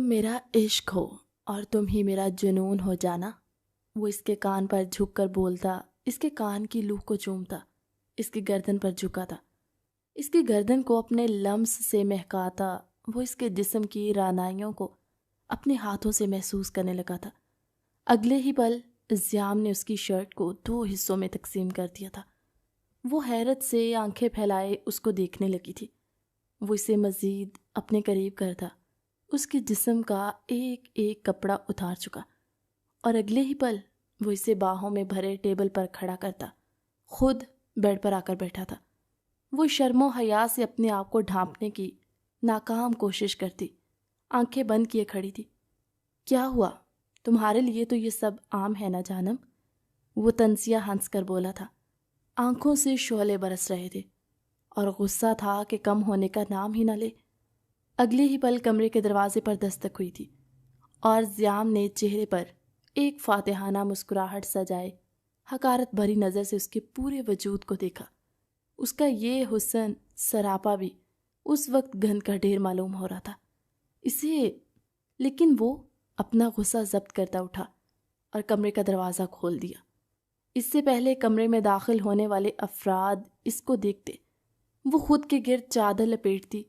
میرا عشق ہو اور تم ہی میرا جنون ہو جانا۔ وہ اس کے کان پر جھک کر بولتا، اس کے کان کی لوح کو چومتا، اس کی گردن پر جھکا تھا، اس کی گردن کو اپنے لمس سے مہکاتا۔ وہ اس کے جسم کی رعنائیوں کو اپنے ہاتھوں سے محسوس کرنے لگا تھا۔ اگلے ہی پل زیام نے اس کی شرٹ کو 2 حصوں میں تقسیم کر دیا تھا۔ وہ حیرت سے آنکھیں پھیلائے اس کو دیکھنے لگی تھی۔ وہ اسے مزید اپنے قریب کرتا، اس کے جسم کا ایک ایک کپڑا اتار چکا، اور اگلے ہی پل وہ اسے باہوں میں بھرے ٹیبل پر کھڑا کرتا، خود بیڈ پر آ کر بیٹھا تھا۔ وہ شرم و حیا سے اپنے آپ کو ڈھانپنے کی ناکام کوشش کرتی، آنکھیں بند کیے کھڑی تھی۔ کیا ہوا؟ تمہارے لیے تو یہ سب عام ہے نا جانم؟ وہ طنزیہ ہنس کر بولا تھا۔ آنکھوں سے شعلے برس رہے تھے اور غصہ تھا کہ کم ہونے کا نام ہی نہ لے۔ اگلے ہی پل کمرے کے دروازے پر دستک ہوئی تھی اور زیام نے چہرے پر ایک فاتحانہ مسکراہٹ سجائے حقارت بھری نظر سے اس کے پورے وجود کو دیکھا۔ اس کا یہ حسن سراپا بھی اس وقت گند کا ڈھیر معلوم ہو رہا تھا اسے، لیکن وہ اپنا غصہ ضبط کرتا اٹھا اور کمرے کا دروازہ کھول دیا۔ اس سے پہلے کمرے میں داخل ہونے والے افراد اس کو دیکھتے، وہ خود کے گرد چادر لپیٹتی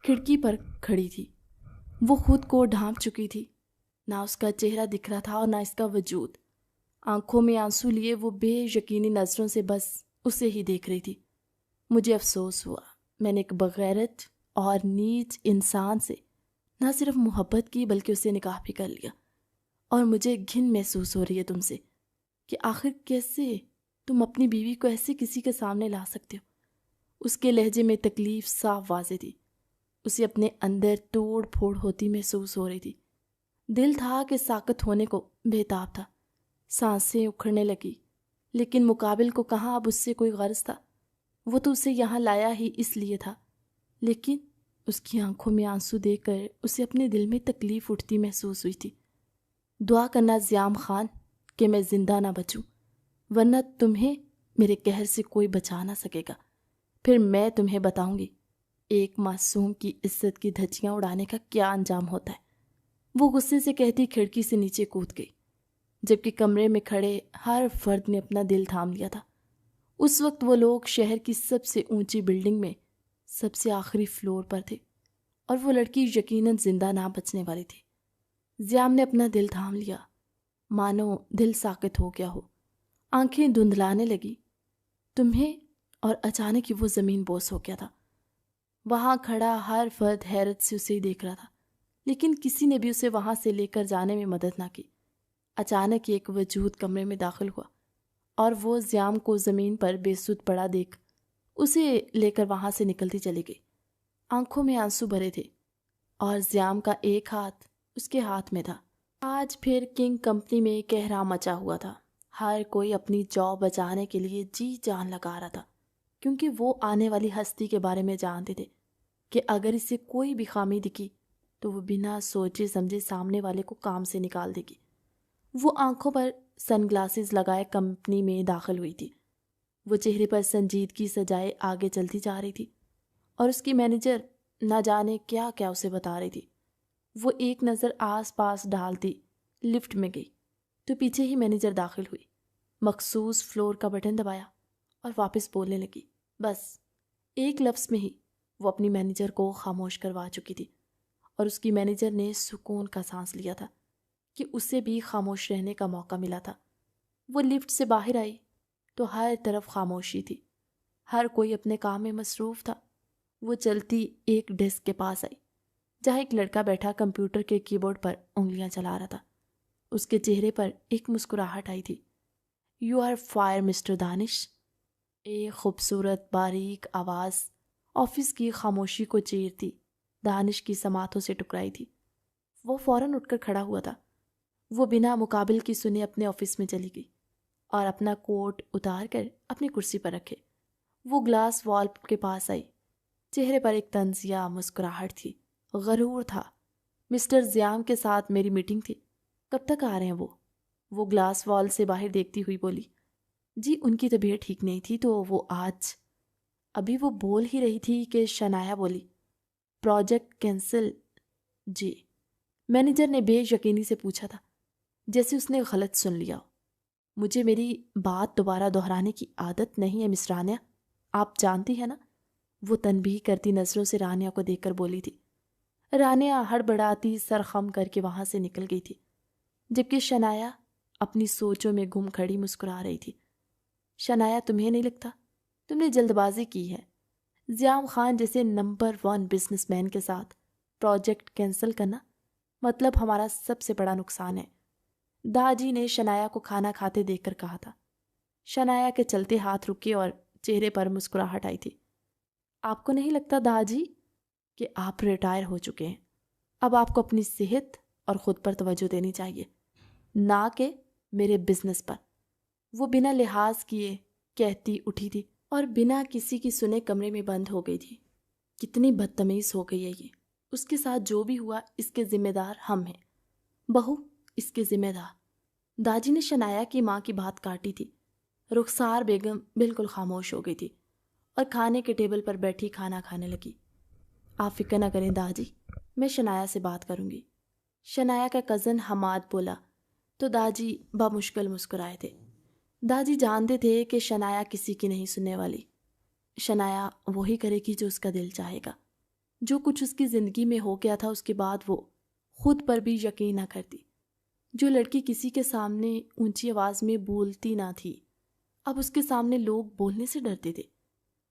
کھڑکی پر کھڑی تھی۔ وہ خود کو ڈھانپ چکی تھی، نہ اس کا چہرہ دکھ رہا تھا اور نہ اس کا وجود۔ آنکھوں میں آنسو لیے وہ بے یقینی نظروں سے بس اسے ہی دیکھ رہی تھی۔ مجھے افسوس ہوا، میں نے ایک بغیرت اور نیچ انسان سے نہ صرف محبت کی بلکہ اسے نکاح بھی کر لیا، اور مجھے گھن محسوس ہو رہی ہے تم سے کہ آخر کیسے تم اپنی بیوی کو ایسے کسی کے سامنے لا سکتے ہو۔ اس کے لہجے میں تکلیف صاف واضح تھی، اسے اپنے اندر توڑ پھوڑ ہوتی محسوس ہو رہی تھی۔ دل تھا کہ ساکت ہونے کو بےتاب تھا، سانسیں اکھڑنے لگی، لیکن مقابل کو کہاں اب اس سے کوئی غرض تھا۔ وہ تو اسے یہاں لایا ہی اس لیے تھا، لیکن اس کی آنکھوں میں آنسو دیکھ کر اسے اپنے دل میں تکلیف اٹھتی محسوس ہوئی تھی۔ دعا کرنا زیام خان کہ میں زندہ نہ بچوں، ورنہ تمہیں میرے قہر سے کوئی بچا نہ سکے گا۔ پھر میں تمہیں بتاؤں گی ایک معصوم کی عزت کی دھجیاں اڑانے کا کیا انجام ہوتا ہے۔ وہ غصے سے کہتی کھڑکی سے نیچے کود گئی، جبکہ کمرے میں کھڑے ہر فرد نے اپنا دل تھام لیا تھا۔ اس وقت وہ لوگ شہر کی سب سے اونچی بلڈنگ میں سب سے آخری فلور پر تھے، اور وہ لڑکی یقیناً زندہ نہ بچنے والی تھی۔ زیام نے اپنا دل تھام لیا، مانو دل ساکت ہو گیا ہو، آنکھیں دھندلانے لگی۔ تمہیں، اور اچانک ہی وہ زمین بوس ہو گیا تھا۔ وہاں کھڑا ہر فرد حیرت سے اسے دیکھ رہا تھا، لیکن کسی نے بھی اسے وہاں سے لے کر جانے میں مدد نہ کی۔ اچانک ایک وجود کمرے میں داخل ہوا اور وہ زیام کو زمین پر بے سدھ پڑا دیکھ اسے لے کر وہاں سے نکلتی چلی گئی۔ آنکھوں میں آنسو بھرے تھے اور زیام کا ایک ہاتھ اس کے ہاتھ میں تھا۔ آج پھر کنگ کمپنی میں کہرام مچا ہوا تھا۔ ہر کوئی اپنی جاب بچانے کے لیے جی جان لگا رہا تھا، کیونکہ وہ آنے والی ہستی کے بارے میں جانتے تھے کہ اگر اسے کوئی بھی خامی دکھی تو وہ بنا سوچے سمجھے سامنے والے کو کام سے نکال دے گی۔ وہ آنکھوں پر سن گلاسز لگائے کمپنی میں داخل ہوئی تھی۔ وہ چہرے پر سنجیدگی سجائے آگے چلتی جا رہی تھی، اور اس کی مینیجر نہ جانے کیا کیا اسے بتا رہی تھی۔ وہ ایک نظر آس پاس ڈالتی لفٹ میں گئی تو پیچھے ہی مینیجر داخل ہوئی، مخصوص فلور کا بٹن دبایا اور واپس بولنے لگی۔ بس ایک لفظ میں ہی وہ اپنی مینیجر کو خاموش کروا چکی تھی، اور اس کی مینیجر نے سکون کا سانس لیا تھا کہ اسے بھی خاموش رہنے کا موقع ملا تھا۔ وہ لفٹ سے باہر آئی تو ہر طرف خاموشی تھی، ہر کوئی اپنے کام میں مصروف تھا۔ وہ چلتی ایک ڈیسک کے پاس آئی جہاں ایک لڑکا بیٹھا کمپیوٹر کے کی بورڈ پر انگلیاں چلا رہا تھا۔ اس کے چہرے پر ایک مسکراہٹ آئی تھی۔ "یو آر فائر مسٹر دانش"۔ ایک خوبصورت باریک آواز آفس کی خاموشی کو چیرتی دانش کی سماعتوں سے ٹکرائی تھی۔ وہ فوراً اٹھ کر کھڑا ہوا تھا۔ وہ بنا مقابل کی سنے اپنے آفس میں چلی گئی اور اپنا کوٹ اتار کر اپنی کرسی پر رکھے وہ گلاس وال کے پاس آئی۔ چہرے پر ایک طنزیہ مسکراہٹ تھی، غرور تھا۔ "مسٹر زیام کے ساتھ میری میٹنگ تھی، کب تک آ رہے ہیں وہ؟ وہ گلاس وال سے باہر دیکھتی ہوئی بولی۔ "جی ان کی طبیعت ٹھیک نہیں تھی تو وہ آج"۔ ابھی وہ بول ہی رہی تھی کہ شنایا بولی، "پروجیکٹ کینسل"۔ "جی"۔ مینیجر نے بے یقینی سے پوچھا تھا، جیسے اس نے غلط سن لیا ہو۔ مجھے میری بات دوبارہ دہرانے کی عادت نہیں ہے مس رانیہ، آپ جانتی ہیں نا، وہ تنبیہ کرتی نظروں سے رانیہ کو دیکھ کر بولی تھی۔ رانیہ ہڑبڑاتی سر خم کر کے وہاں سے نکل گئی تھی، جبکہ شنایا اپنی سوچوں میں گم کھڑی مسکرا رہی تھی۔ شنایا، تمہیں نہیں لگتا تم نے جلد بازی کی ہے؟ زیام خان جیسے نمبر 1 بزنس مین کے ساتھ پروجیکٹ کینسل کرنا مطلب ہمارا سب سے بڑا نقصان ہے، داجی نے شنایا کو کھانا کھاتے دیکھ کر کہا تھا۔ شنایا کے چلتے ہاتھ رکے اور چہرے پر مسکراہٹ آئی تھی۔ آپ کو نہیں لگتا داجی کہ آپ ریٹائر ہو چکے ہیں؟ اب آپ کو اپنی صحت اور خود پر توجہ دینی چاہیے، نہ کہ میرے بزنس پر۔ وہ بنا لحاظ کیے کہتی اٹھی تھی اور بنا کسی کی سنے کمرے میں بند ہو گئی تھی۔ کتنی بدتمیز ہو گئی ہے یہ، اس کے ساتھ جو بھی ہوا اس کے ذمہ دار ہم ہیں، بہو اس کے ذمہ دار۔ داجی نے شنایا کی ماں کی بات کاٹی تھی۔ رخسار بیگم بالکل خاموش ہو گئی تھی اور کھانے کے ٹیبل پر بیٹھی کھانا کھانے لگی۔ آپ فکر نہ کریں داجی، میں شنایا سے بات کروں گی۔ شنایا کا کزن حماد بولا تو داجی بمشکل مسکرائے تھے۔ داجی جانتے تھے کہ شنایا کسی کی نہیں سننے والی۔ شنایا وہی کرے گی جو اس کا دل چاہے گا۔ جو کچھ اس کی زندگی میں ہو گیا تھا اس کے بعد وہ خود پر بھی یقین نہ کرتی۔ جو لڑکی کسی کے سامنے اونچی آواز میں بولتی نہ تھی، اب اس کے سامنے لوگ بولنے سے ڈرتے تھے۔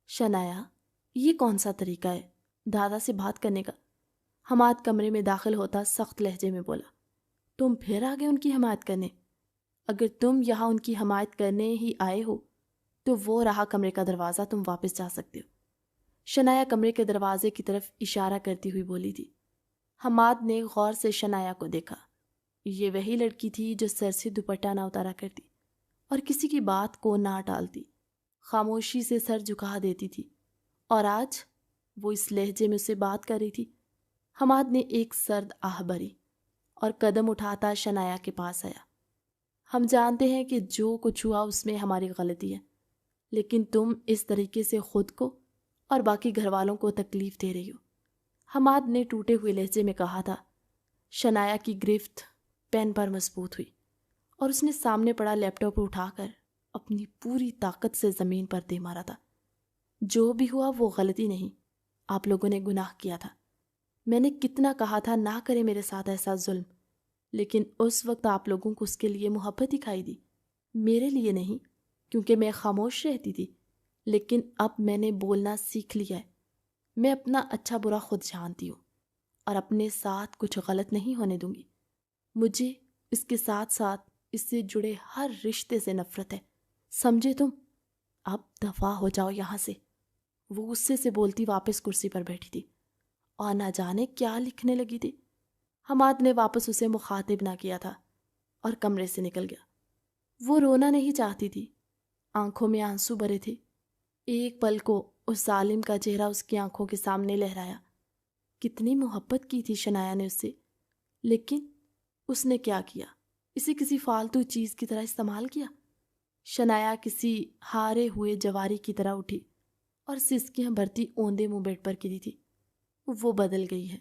شنایا، یہ کون سا طریقہ ہے دادا سے بات کرنے کا؟ حماد کمرے میں داخل ہوتا سخت لہجے میں بولا، تم پھر آ گئے ان کی حمایت کرنے؟ اگر تم یہاں ان کی حمایت کرنے ہی آئے ہو تو وہ رہا کمرے کا دروازہ، تم واپس جا سکتے ہو۔ شنایا کمرے کے دروازے کی طرف اشارہ کرتی ہوئی بولی تھی۔ حماد نے غور سے شنایا کو دیکھا۔ یہ وہی لڑکی تھی جو سر سے دوپٹہ نہ اتارا کرتی اور کسی کی بات کو نہ ٹالتی، خاموشی سے سر جھکا دیتی تھی، اور آج وہ اس لہجے میں اسے بات کر رہی تھی۔ حماد نے ایک سرد آہ بھری اور قدم اٹھاتا شنایا کے پاس آیا۔ ہم جانتے ہیں کہ جو کچھ ہوا اس میں ہماری غلطی ہے، لیکن تم اس طریقے سے خود کو اور باقی گھر والوں کو تکلیف دے رہی ہو، حماد نے ٹوٹے ہوئے لہجے میں کہا تھا۔ شنایا کی گرفت پین پر مضبوط ہوئی اور اس نے سامنے پڑا لیپ ٹاپ اٹھا کر اپنی پوری طاقت سے زمین پر دے مارا تھا۔ جو بھی ہوا وہ غلطی نہیں، آپ لوگوں نے گناہ کیا تھا۔ میں نے کتنا کہا تھا نہ کرے میرے ساتھ ایسا ظلم، لیکن اس وقت آپ لوگوں کو اس کے لیے محبت دکھائی دی، میرے لیے نہیں، کیونکہ میں خاموش رہتی تھی۔ لیکن اب میں نے بولنا سیکھ لیا ہے۔ میں اپنا اچھا برا خود جانتی ہوں اور اپنے ساتھ کچھ غلط نہیں ہونے دوں گی۔ مجھے اس کے ساتھ ساتھ اس سے جڑے ہر رشتے سے نفرت ہے، سمجھے تم؟ اب دفع ہو جاؤ یہاں سے۔ وہ غصے سے بولتی واپس کرسی پر بیٹھی تھی اور نہ جانے کیا لکھنے لگی تھی۔ حماد نے واپس اسے مخاطب نہ کیا تھا اور کمرے سے نکل گیا۔ وہ رونا نہیں چاہتی تھی، آنکھوں میں آنسو بھرے تھے۔ ایک پل کو اس ظالم کا چہرہ اس کی آنکھوں کے سامنے لہرایا۔ کتنی محبت کی تھی شنایا نے اس سے، لیکن اس نے کیا کیا؟ اسے کسی فالتو چیز کی طرح استعمال کیا۔ شنایا کسی ہارے ہوئے جواری کی طرح اٹھی اور سسکیاں بھرتی اوندے منہ بیڈ پر گری تھی۔ وہ بدل گئی ہے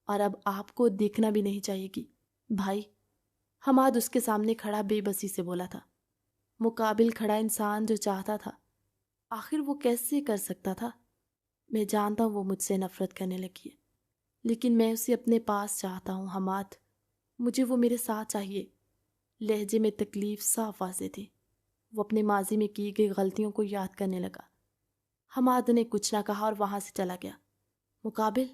اور اب آپ کو دیکھنا بھی نہیں چاہیے گی بھائی، حماد اس کے سامنے کھڑا بے بسی سے بولا تھا۔ مقابل کھڑا انسان جو چاہتا تھا، آخر وہ کیسے کر سکتا تھا؟ میں جانتا ہوں وہ مجھ سے نفرت کرنے لگی ہے، لیکن میں اسے اپنے پاس چاہتا ہوں حماد، مجھے وہ میرے ساتھ چاہیے۔ لہجے میں تکلیف صاف واضح تھی۔ وہ اپنے ماضی میں کی گئی غلطیوں کو یاد کرنے لگا۔ حماد نے کچھ نہ کہا اور وہاں سے چلا گیا۔ مقابل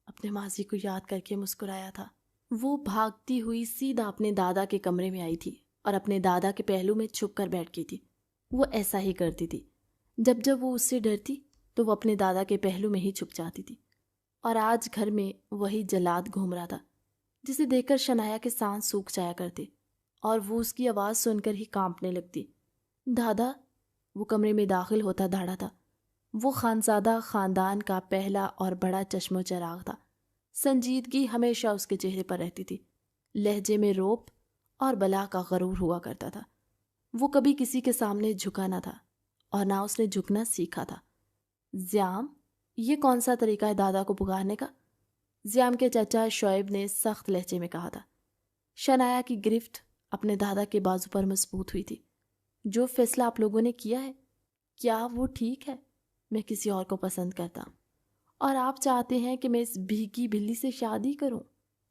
اپنے ماضی کو یاد کر کے مسکرایا تھا۔ وہ بھاگتی ہوئی سیدھا اپنے دادا کے کمرے میں آئی تھی اور اپنے دادا کے پہلو میں چھپ کر بیٹھ گئی تھی۔ وہ ایسا ہی کرتی تھی، جب وہ اس سے ڈرتی تو وہ اپنے دادا کے پہلو میں ہی چھپ جاتی تھی، اور آج گھر میں وہی جلاد گھوم رہا تھا جسے دیکھ کر شنایا کے سانس سوکھ جایا کرتے اور وہ اس کی آواز سن کر ہی کانپنے لگتی۔ دادا، وہ کمرے میں داخل ہوتا دھاڑا تھا۔ وہ خانزادہ خاندان کا پہلا اور بڑا چشم و چراغ تھا۔ سنجیدگی ہمیشہ اس کے چہرے پر رہتی تھی، لہجے میں روب اور بلا کا غرور ہوا کرتا تھا۔ وہ کبھی کسی کے سامنے جھکا نہ تھا اور نہ اس نے جھکنا سیکھا تھا۔ زیام، یہ کون سا طریقہ ہے دادا کو پکارنے کا؟ زیام کے چچا شعیب نے سخت لہجے میں کہا تھا۔ شنایا کی گرفت اپنے دادا کے بازو پر مضبوط ہوئی تھی۔ جو فیصلہ آپ لوگوں نے کیا ہے، کیا وہ ٹھیک ہے؟ میں کسی اور کو پسند کرتا ہوں، اور آپ چاہتے ہیں کہ میں اس بھیگی بلی سے شادی کروں؟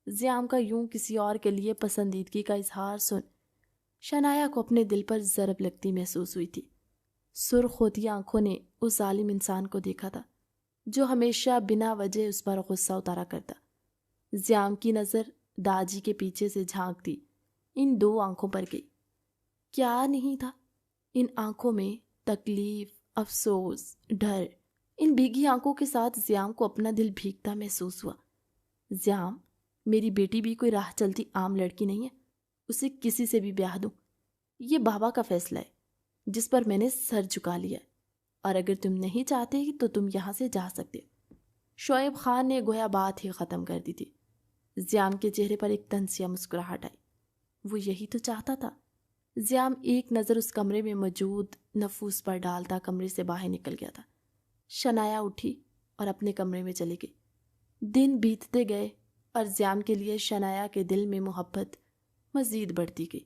زیام کا یوں کسی اور کے لیے پسندیدگی کا اظہار سن شنایا کو اپنے دل پر ضرب لگتی محسوس ہوئی تھی۔ سرخ ہوتی آنکھوں نے اس ظالم انسان کو دیکھا تھا جو ہمیشہ بنا وجہ اس پر غصہ اتارا کرتا۔ زیام کی نظر داجی کے پیچھے سے جھانکتی ان دو آنکھوں پر گئی۔ کیا نہیں تھا ان آنکھوں میں؟ تکلیف، افسوس، ڈر۔ ان بھیگی آنکھوں کے ساتھ زیام کو اپنا دل بھیگتا محسوس ہوا۔ زیام، میری بیٹی بھی کوئی راہ چلتی عام لڑکی نہیں ہے، اسے کسی سے بھی بیاہ دوں، یہ بابا کا فیصلہ ہے جس پر میں نے سر جھکا لیا ہے، اور اگر تم نہیں چاہتے تو تم یہاں سے جا سکتے۔ شعیب خان نے گویا بات ہی ختم کر دی تھی۔ زیام کے چہرے پر ایک طنزیہ مسکراہٹ آئی۔ وہ یہی تو چاہتا تھا۔ زیام ایک نظر اس کمرے میں موجود نفوس پر ڈالتا کمرے سے باہر نکل گیا تھا۔ شنایا اٹھی اور اپنے کمرے میں چلی گئی۔ دن بیتتے گئے اور زیام کے لیے شنایا کے دل میں محبت مزید بڑھتی گئی۔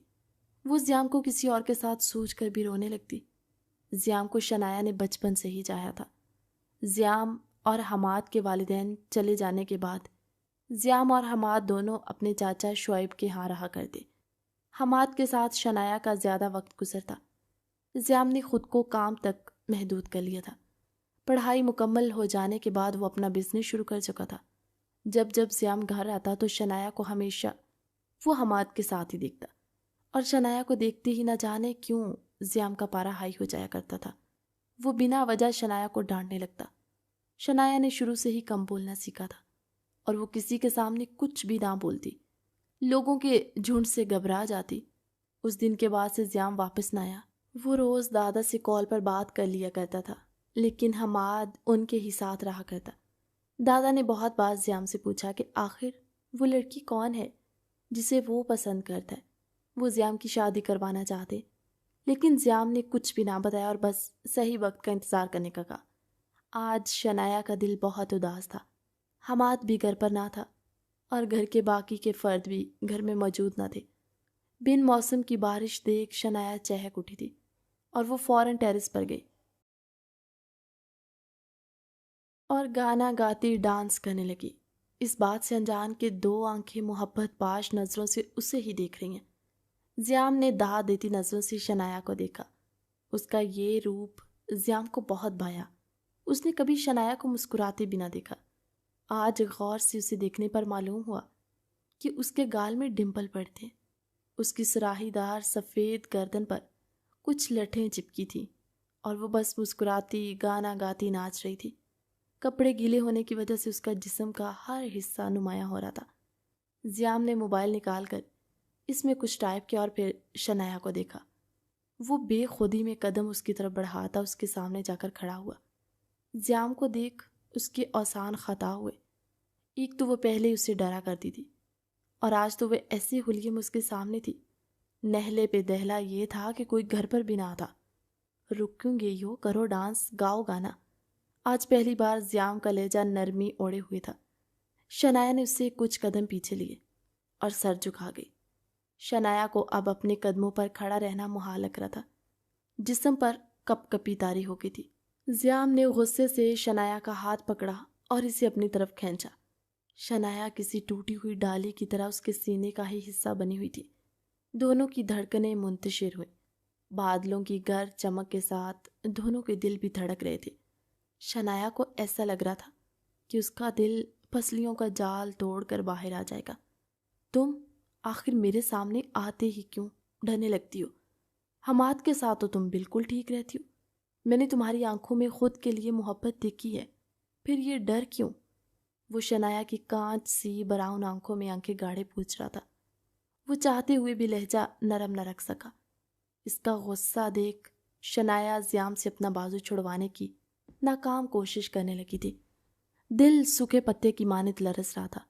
وہ زیام کو کسی اور کے ساتھ سوچ کر بھی رونے لگتی۔ زیام کو شنایا نے بچپن سے ہی چاہا تھا۔ زیام اور حماد کے والدین چلے جانے کے بعد زیام اور حماد دونوں اپنے چاچا شعیب کے ہاں رہا کرتے۔ حماد کے ساتھ شنایا کا زیادہ وقت گزرتا۔ زیام نے خود کو کام تک محدود کر لیا تھا۔ پڑھائی مکمل ہو جانے کے بعد وہ اپنا بزنس شروع کر چکا تھا۔ جب زیام گھر آتا تو شنایا کو ہمیشہ وہ حماد کے ساتھ ہی دیکھتا، اور شنایا کو دیکھتے ہی نہ جانے کیوں زیام کا پارا ہائی ہو جایا کرتا تھا۔ وہ بنا وجہ شنایا کو ڈانٹنے لگتا۔ شنایا نے شروع سے ہی کم بولنا سیکھا تھا، اور وہ کسی کے سامنے کچھ بھی نہ بولتی، لوگوں کے جھنڈ سے گھبرا جاتی۔ اس دن کے بعد سے زیام واپس نہ آیا۔ وہ روز دادا سے کال پر بات کر لیا کرتا تھا، لیکن حماد ان کے ہی ساتھ رہا کرتا۔ دادا نے بہت بار زیام سے پوچھا کہ آخر وہ لڑکی کون ہے جسے وہ پسند کرتا ہے۔ وہ زیام کی شادی کروانا چاہتے، لیکن زیام نے کچھ بھی نہ بتایا اور بس صحیح وقت کا انتظار کرنے کا کہا۔ آج شنایا کا دل بہت اداس تھا۔ حماد بھی گھر پر نہ تھا، اور گھر کے باقی کے فرد بھی گھر میں موجود نہ تھے۔ بن موسم کی بارش دیکھ شنایا چہک اٹھی تھی، اور وہ فوراً ٹیرس پر گئی اور گانا گاتی ڈانس کرنے لگی، اس بات سے انجان کہ دو آنکھیں محبت باش نظروں سے اسے ہی دیکھ رہی ہیں۔ زیام نے دہا دیتی نظروں سے شنایا کو دیکھا۔ اس کا یہ روپ زیام کو بہت بھایا۔ اس نے کبھی شنایا کو مسکراتے بھی نہ دیکھا۔ آج غور سے اسے دیکھنے پر معلوم ہوا کہ اس کے گال میں ڈمپل پڑے تھے۔ اس کی سراہی دار سفید گردن پر کچھ لٹھیں چپکی تھی، اور وہ بس مسکراتی گانا گاتی ناچ رہی تھی۔ کپڑے گیلے ہونے کی وجہ سے اس کا جسم کا ہر حصہ نمایاں ہو رہا تھا۔ زیام نے موبائل نکال کر اس میں کچھ ٹائپ کیا اور پھر شنایا کو دیکھا۔ وہ بے خودی میں قدم اس کی طرف بڑھاتا اس کے سامنے جا کر کھڑا ہوا۔ زیام کو دیکھ اس کے اوسان خطا ہوئے۔ ایک تو وہ پہلے اسے ڈرا کرتی تھی، اور آج تو وہ ایسی ہلیم اس کے سامنے تھی۔ نہلے پہ دہلا یہ تھا کہ کوئی گھر پر بھی نہ تھا۔ رکوں گے یو، کرو ڈانس، گاؤ گانا۔ آج پہلی بار زیام کا لہجہ نرمی اوڑے ہوئے تھا۔ شنایا نے اس سے کچھ قدم پیچھے لیے اور سر جھکا گئی۔ شنایا کو اب اپنے قدموں پر کھڑا رہنا محال لگ رہا تھا۔ جسم پر کپ کپی طاری ہو گئی تھی۔ زیام نے غصے سے شنایا کا ہاتھ پکڑا اور اسے اپنی طرف کھینچا۔ شنایا کسی ٹوٹی ہوئی ڈالی کی طرح اس کے سینے کا ہی حصہ بنی ہوئی تھی۔ دونوں کی دھڑکنیں منتشر ہوئیں۔ بادلوں کی گرج چمک کے ساتھ دونوں کے دل بھی دھڑک رہے تھے۔ شنایا کو ایسا لگ رہا تھا کہ اس کا دل پسلیوں کا جال توڑ کر باہر آ جائے گا۔ تم آخر میرے سامنے آتے ہی کیوں ڈرنے لگتی ہو؟ حماد کے ساتھ تو تم بالکل ٹھیک رہتی ہو۔ میں نے تمہاری آنکھوں میں خود کے لیے محبت دیکھی ہے، پھر یہ ڈر کیوں؟ وہ شنایا کی کانچ سی براؤن آنکھوں میں آنکھیں گاڑے پوچھ رہا تھا۔ وہ چاہتے ہوئے بھی لہجہ نرم نہ رکھ سکا۔ اس کا غصہ دیکھ شنایا زیام سے اپنا بازو چھڑوانے کی ناکام کوشش کرنے لگی تھی۔ دل سوکھے پتے کی مانند لرز رہا تھا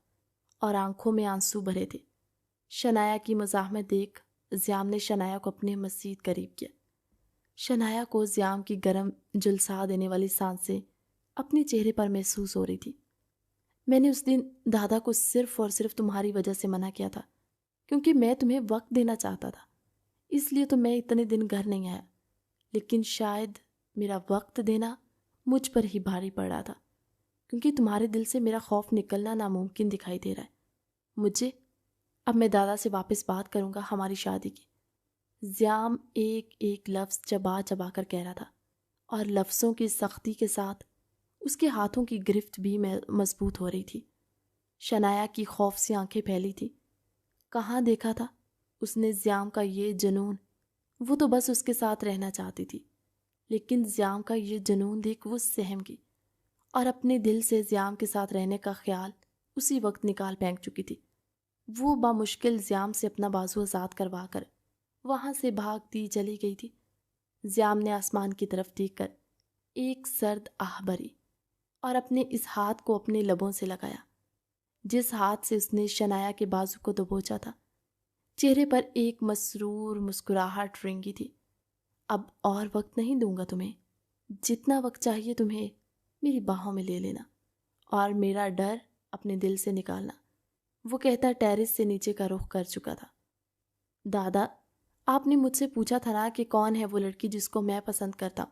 اور آنکھوں میں آنسو بھرے تھے۔ شنایا کی مزاحمت دیکھ زیام نے شنایا کو اپنے مزید قریب کیا۔ شنایا کو زیام کی گرم جلسا دینے والی سانسیں اپنے چہرے پر محسوس ہو رہی تھی۔ میں نے اس دن دادا کو صرف اور صرف تمہاری وجہ سے منع کیا تھا، کیونکہ میں تمہیں وقت دینا چاہتا تھا، اس لیے تو میں اتنے دن گھر نہیں آیا۔ لیکن شاید میرا وقت دینا مجھ پر ہی بھاری پڑ رہا تھا، کیونکہ تمہارے دل سے میرا خوف نکلنا ناممکن دکھائی دے رہا ہے۔ اب میں دادا سے واپس بات کروں گا ہماری شادی کی۔ زیام ایک ایک لفظ چبا چبا کر کہہ رہا تھا، اور لفظوں کی سختی کے ساتھ اس کے ہاتھوں کی گرفت بھی مضبوط ہو رہی تھی۔ شنایا کی خوف سے آنکھیں پھیلی تھی۔ کہاں دیکھا تھا اس نے زیام کا یہ جنون؟ وہ تو بس اس کے ساتھ رہنا چاہتی تھی، لیکن زیام کا یہ جنون دیکھ وہ سہم گئی اور اپنے دل سے زیام کے ساتھ رہنے کا خیال اسی وقت نکال پھینک چکی تھی۔ وہ بامشکل زیام سے اپنا بازو آزاد کروا کر وہاں سے بھاگتی چلی گئی تھی۔ زیام نے آسمان کی طرف دیکھ کر ایک سرد آہ بھری اور اپنے اس ہاتھ کو اپنے لبوں سے لگایا جس ہاتھ سے اس نے شنایا کے بازو کو دبوچا تھا۔ چہرے پر ایک مسرور مسکراہٹ رنگی تھی۔ اب اور وقت نہیں دوں گا تمہیں، جتنا وقت چاہیے تمہیں میری باہوں میں لے لینا اور میرا ڈر اپنے دل سے نکالنا، وہ کہتا ٹیرس سے نیچے کا رخ کر چکا تھا۔ دادا، آپ نے مجھ سے پوچھا تھا نا کہ کون ہے وہ لڑکی جس کو میں پسند کرتا ہوں؟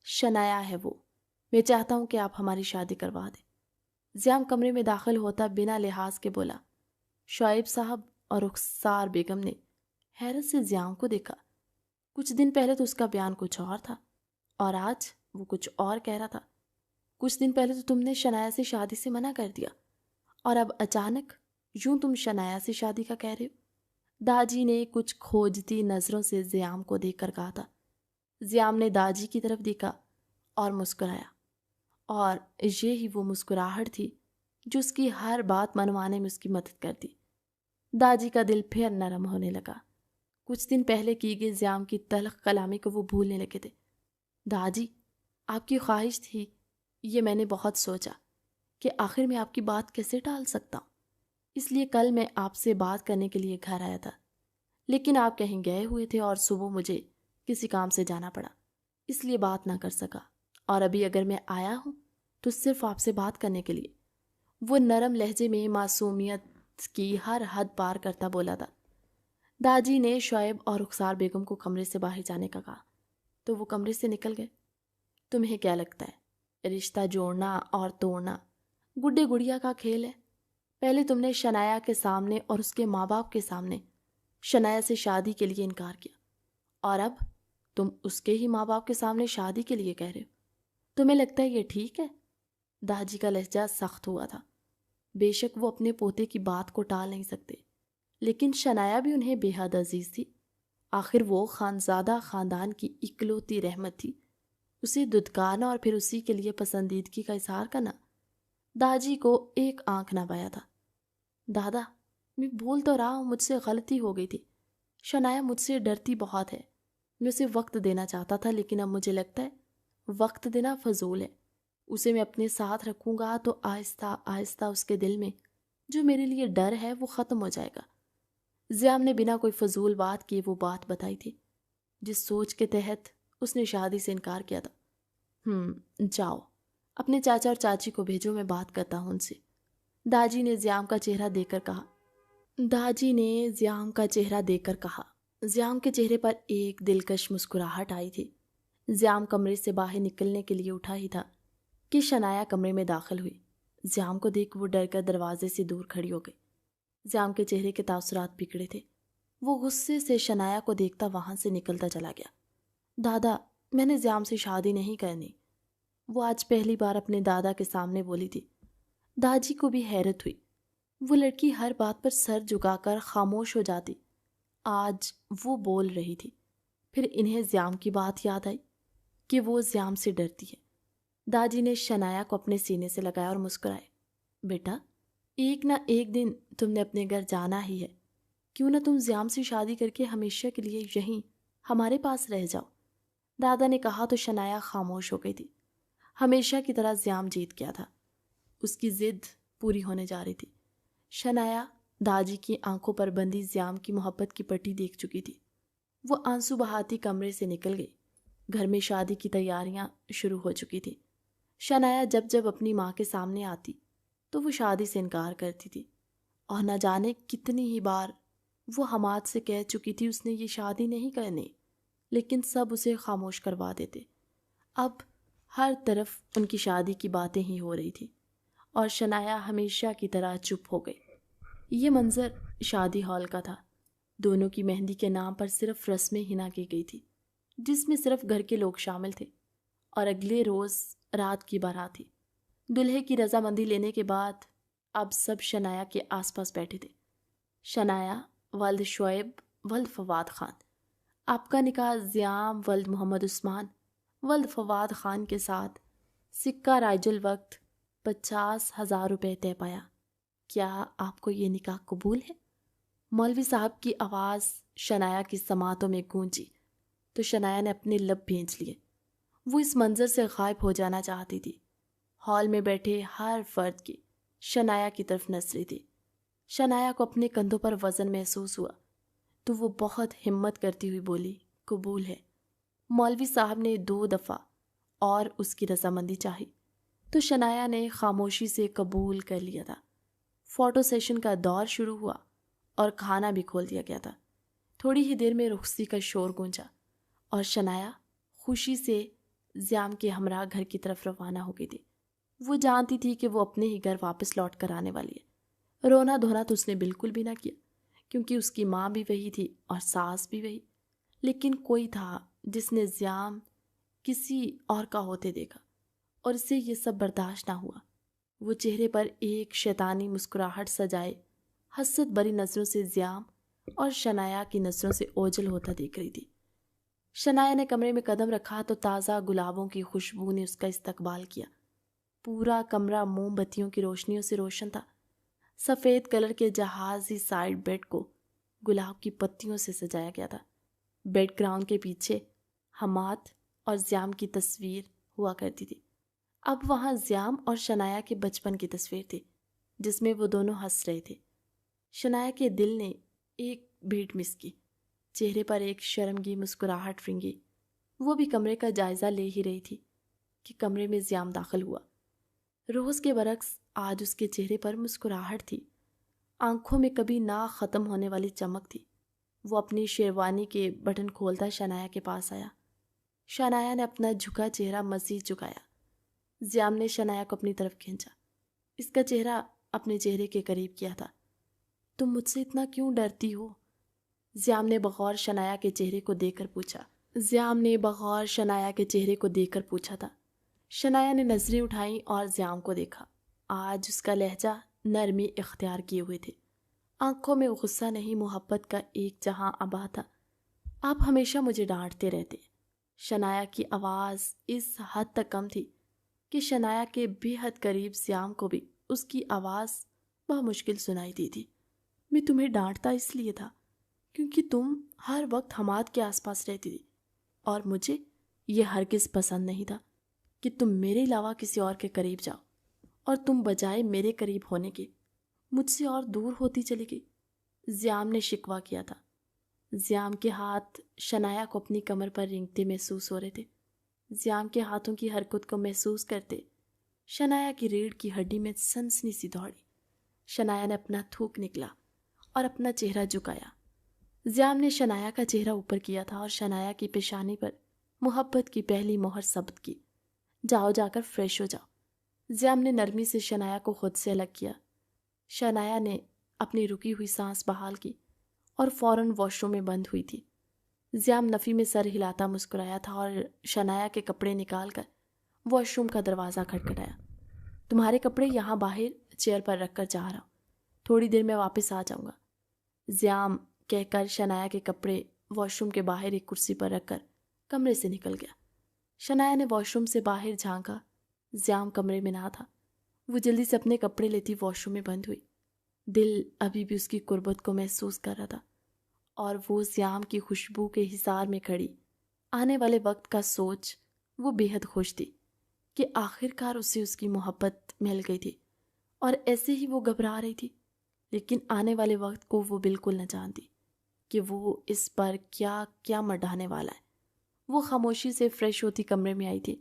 شنایا ہے وہ۔ میں چاہتا ہوں کہ آپ ہماری شادی کروا دیں۔ زیام کمرے میں داخل ہوتا بنا لحاظ کے بولا۔ شعیب صاحب اور رخسار بیگم نے حیرت سے زیام کو دیکھا۔ کچھ دن پہلے تو اس کا بیان کچھ اور تھا اور آج وہ کچھ اور کہہ رہا تھا۔ کچھ دن پہلے تو تم نے شنایا سے شادی سے منع کر دیا اور اب اچانک یوں تم شنایا سے شادی کا کہہ رہے ہو۔ داجی نے کچھ کھوجتی نظروں سے زیام کو دیکھ کر کہا تھا۔ زیام نے داجی کی طرف دیکھا اور مسکرایا، اور یہی وہ مسکراہٹ تھی جو اس کی ہر بات منوانے میں اس کی مدد کرتی۔ داجی کا دل پھر نرم ہونے لگا۔ کچھ دن پہلے کی گئی زیام کی تلخ کلامی کو وہ بھولنے لگے تھے۔ داجی، آپ کی خواہش تھی، یہ میں نے بہت سوچا کہ آخر میں آپ کی بات کیسے ٹال سکتا ہوں، اس لیے کل میں آپ سے بات کرنے کے لیے گھر آیا تھا، لیکن آپ کہیں گئے ہوئے تھے اور صبح مجھے کسی کام سے جانا پڑا، اس لیے بات نہ کر سکا، اور ابھی اگر میں آیا ہوں تو صرف آپ سے بات کرنے کے لیے۔ وہ نرم لہجے میں معصومیت کی ہر حد پار کرتا بولا تھا۔ داجی نے شعیب اور رخسار بیگم کو کمرے سے باہر جانے کا کہا تو وہ کمرے سے نکل گئے۔ تمہیں کیا لگتا ہے رشتہ جوڑنا اور توڑنا گڈے گڑیا کا کھیل ہے؟ پہلے تم نے شنایا کے سامنے اور اس کے ماں باپ کے سامنے شنایا سے شادی کے لیے انکار کیا، اور اب تم اس کے ہی ماں باپ کے سامنے شادی کے لیے کہہ رہے ہو۔ تمہیں لگتا ہے یہ ٹھیک ہے؟ داجی کا لہجہ سخت ہوا تھا۔ بے شک وہ اپنے پوتے کی بات کو ٹال نہیں سکتے، لیکن شنایا بھی انہیں بے حد عزیز تھی۔ آخر وہ خانزادہ خاندان کی اکلوتی رحمت تھی۔ اسے ددکارنا اور پھر اسی کے لیے پسندیدگی کا اظہار کرنا داجی کو ایک آنکھ نہ بایا تھا۔ دادا، میں بول تو رہا ہوں، مجھ سے غلطی ہو گئی تھی۔ شنایا مجھ سے ڈرتی بہت ہے۔ میں اسے وقت دینا چاہتا تھا، لیکن اب مجھے لگتا ہے وقت دینا فضول ہے۔ اسے میں اپنے ساتھ رکھوں گا تو آہستہ آہستہ اس کے دل میں جو میرے لیے ڈر ہے وہ ختم ہو جائے گا۔ زیام نے بنا کوئی فضول بات کیے وہ بات بتائی تھی جس سوچ کے تحت اس نے شادی سے انکار کیا تھا۔ جاؤ اپنے چاچا اور چاچی کو بھیجو، میں بات کرتا ہوں ان سے، داجی نے زیام کا چہرہ دیکھ کر کہا۔ زیام کے چہرے پر ایک دلکش مسکراہٹ آئی تھی۔ زیام کمرے سے باہر نکلنے کے لیے اٹھا ہی تھا کہ شنایا کمرے میں داخل ہوئی۔ زیام کو دیکھ وہ ڈر کر دروازے سے دور کھڑی ہو گئی۔ زیام کے چہرے کے تاثرات بگڑے تھے۔ وہ غصے سے شنایا کو دیکھتا وہاں سے نکلتا چلا گیا۔ دادا، میں نے زیام سے شادی نہیں کرنی، وہ آج پہلی بار اپنے دادا کے سامنے بولی تھی۔ داجی کو بھی حیرت ہوئی۔ وہ لڑکی ہر بات پر سر جھکا کر خاموش ہو جاتی، آج وہ بول رہی تھی۔ پھر انہیں زیام کی بات یاد آئی کہ وہ زیام سے ڈرتی ہے۔ داجی نے شنایا کو اپنے سینے سے لگایا اور مسکرائے۔ بیٹا، ایک نہ ایک دن تم نے اپنے گھر جانا ہی ہے، کیوں نہ تم زیام سے شادی کر کے ہمیشہ کے لیے یہیں ہمارے پاس رہ جاؤ۔ دادا نے کہا تو شنایا خاموش ہو گئی تھی۔ ہمیشہ کی طرح زیام جیت گیا تھا، اس کی ضد پوری ہونے جا رہی تھی۔ شنایا داجی کی آنکھوں پر بندھی زیام کی محبت کی پٹی دیکھ چکی تھی۔ وہ آنسو بہاتی کمرے سے نکل گئی۔ گھر میں شادی کی تیاریاں شروع ہو چکی تھی۔ شنایا جب جب اپنی ماں کے سامنے آتی تو وہ شادی سے انکار کرتی تھی، اور نہ جانے کتنی ہی بار وہ حماد سے کہہ چکی تھی اس نے یہ شادی نہیں کرنی، لیکن سب اسے خاموش کروا دیتے۔ اب ہر طرف ان کی شادی کی باتیں ہی ہو رہی تھی، اور شنایا ہمیشہ کی طرح چپ ہو گئی۔ یہ منظر شادی ہال کا تھا۔ دونوں کی مہندی کے نام پر صرف رسمیں ہی نہ کی گئی تھی، جس میں صرف گھر کے لوگ شامل تھے، اور اگلے روز رات کی بارات تھی۔ دلہے کی رضامندی لینے کے بعد اب سب شنایا کے آس پاس بیٹھے تھے۔ شنایا ولد شعیب ولد فواد خان۔ آپ کا نکاح زیام ولد محمد عثمان ولد فواد خان کے ساتھ سکہ رائج الوقت 50,000 روپے طے پایا۔ کیا آپ کو یہ نکاح قبول ہے؟ مولوی صاحب کی آواز شنایا کی سماعتوں میں گونجی تو شنایا نے اپنے لب بھینچ لیے۔ وہ اس منظر سے غائب ہو جانا چاہتی تھی۔ ہال میں بیٹھے ہر فرد کی شنایا کی طرف نظریں تھی۔ شنایا کو اپنے کندھوں پر وزن محسوس ہوا تو وہ بہت ہمت کرتی ہوئی بولی، قبول ہے۔ مولوی صاحب نے 2 دفعہ اور اس کی رضامندی چاہی تو شنایا نے خاموشی سے قبول کر لیا تھا۔ فوٹو سیشن کا دور شروع ہوا اور کھانا بھی کھول دیا گیا تھا۔ تھوڑی ہی دیر میں رخصتی کا شور گونجا اور شنایا خوشی سے زیام کے ہمراہ گھر کی طرف روانہ ہو گئی تھی۔ وہ جانتی تھی کہ وہ اپنے ہی گھر واپس لوٹ کر آنے والی ہے۔ رونا دھونا تو اس نے بالکل بھی نہ کیا، کیونکہ اس کی ماں بھی وہی تھی اور ساس بھی وہی، لیکن کوئی تھا جس نے زیام کسی اور کا ہوتے دیکھا اور اسے یہ سب برداشت نہ ہوا۔ وہ چہرے پر ایک شیطانی مسکراہٹ سجائے حسد بری نظروں سے زیام اور شنایا کی نظروں سے اوجھل ہوتا دیکھ رہی تھی۔ شنایا نے کمرے میں قدم رکھا تو تازہ گلابوں کی خوشبو نے اس کا استقبال کیا۔ پورا کمرہ موم بتیوں کی روشنیوں سے روشن تھا۔ سفید کلر کے جہازی سائڈ بیڈ کو گلاب کی پتیوں سے سجایا گیا تھا۔ بیڈ گراؤنڈ کے پیچھے حماد اور زیام کی تصویر ہوا کرتی تھی۔ اب وہاں زیام اور شنایا کے بچپن کی تصویر تھی، جس میں وہ دونوں ہنس رہے تھے۔ شنایا کے دل نے ایک بیٹ مس کی، چہرے پر ایک شرمگی مسکراہٹ رنگی۔ وہ بھی کمرے کا جائزہ لے ہی رہی تھی کہ کمرے میں زیام داخل ہوا۔ روز کے برعکس آج اس کے چہرے پر مسکراہٹ تھی، آنکھوں میں کبھی نہ ختم ہونے والی چمک تھی۔ وہ اپنی شیروانی کے بٹن کھولتا شنایا کے پاس آیا۔ شنایا نے اپنا جھکا چہرہ مزید جھکایا۔ زیام نے شنایا کو اپنی طرف کھینچا، اس کا چہرہ اپنے چہرے کے قریب کیا تھا۔ تم مجھ سے اتنا کیوں ڈرتی ہو؟ زیام نے بغور شنایا کے چہرے کو دیکھ کر پوچھا تھا۔ شنایا نے نظریں اٹھائیں اور زیام کو دیکھا۔ آج اس کا لہجہ نرمی اختیار کیے ہوئے تھے، آنکھوں میں غصہ نہیں، محبت کا ایک جہاں آبا تھا۔ آپ ہمیشہ مجھے ڈانٹتے رہتے۔ شنایا کی آواز اس حد تک کم تھی کہ شنایا کے بے حد قریب زیام کو بھی اس کی آواز بمشکل سنائی دی تھی۔ میں تمہیں ڈانٹتا اس لیے تھا کیونکہ تم ہر وقت حماد کے آس پاس رہتی تھی، اور مجھے یہ ہرگز پسند نہیں تھا کہ تم میرے علاوہ کسی اور کے قریب جاؤ، اور تم بجائے میرے قریب ہونے کے مجھ سے اور دور ہوتی چلی گئی۔ زیام نے شکوہ کیا تھا۔ زیام کے ہاتھ شنایا کو اپنی کمر پر رینگتے محسوس ہو رہے تھے۔ زیام کے ہاتھوں کی حرکت کو محسوس کرتے شنایا کی ریڑھ کی ہڈی میں سنسنی سی دوڑی۔ شنایا نے اپنا تھوک نکلا اور اپنا چہرہ جھکایا۔ زیام نے شنایا کا چہرہ اوپر کیا تھا اور شنایا کی پیشانی پر محبت کی پہلی مہر ثبت کی۔ جاؤ، جا کر فریش ہو جاؤ۔ زیام نے نرمی سے شنایا کو خود سے الگ کیا۔ شنایا نے اپنی رکی ہوئی سانس بحال کی اور فوراً واش روم میں بند ہوئی تھی۔ زیام نفی میں سر ہلاتا مسکرایا تھا اور شنایا کے کپڑے نکال کر واش روم کا دروازہ کھٹکھٹایا۔ تمہارے کپڑے یہاں باہر چیئر پر رکھ کر جا رہا ہوں، تھوڑی دیر میں واپس آ جاؤں گا۔ زیام کہہ کر شنایا کے کپڑے واش روم کے باہر ایک کرسی پر رکھ کر کمرے سے نکل گیا۔ شنایا نے واش روم سے باہر جھانکا، زیام کمرے میں نہ تھا۔ وہ جلدی سے اپنے کپڑے لیتی واش روم میں بند ہوئی۔ دل ابھی بھی اس کی قربت کو محسوس کر رہا تھا، اور وہ زیام کی خوشبو کے حصار میں کھڑی آنے والے وقت کا سوچ وہ بے حد خوش تھی کہ آخر کار اسے اس کی محبت مل گئی تھی، اور ایسے ہی وہ گھبرا رہی تھی، لیکن آنے والے وقت کو وہ بالکل نہ جانتی کہ وہ اس پر کیا کیا مڈھانے والا ہے۔ وہ خاموشی سے فریش ہوتی کمرے میں آئی تھی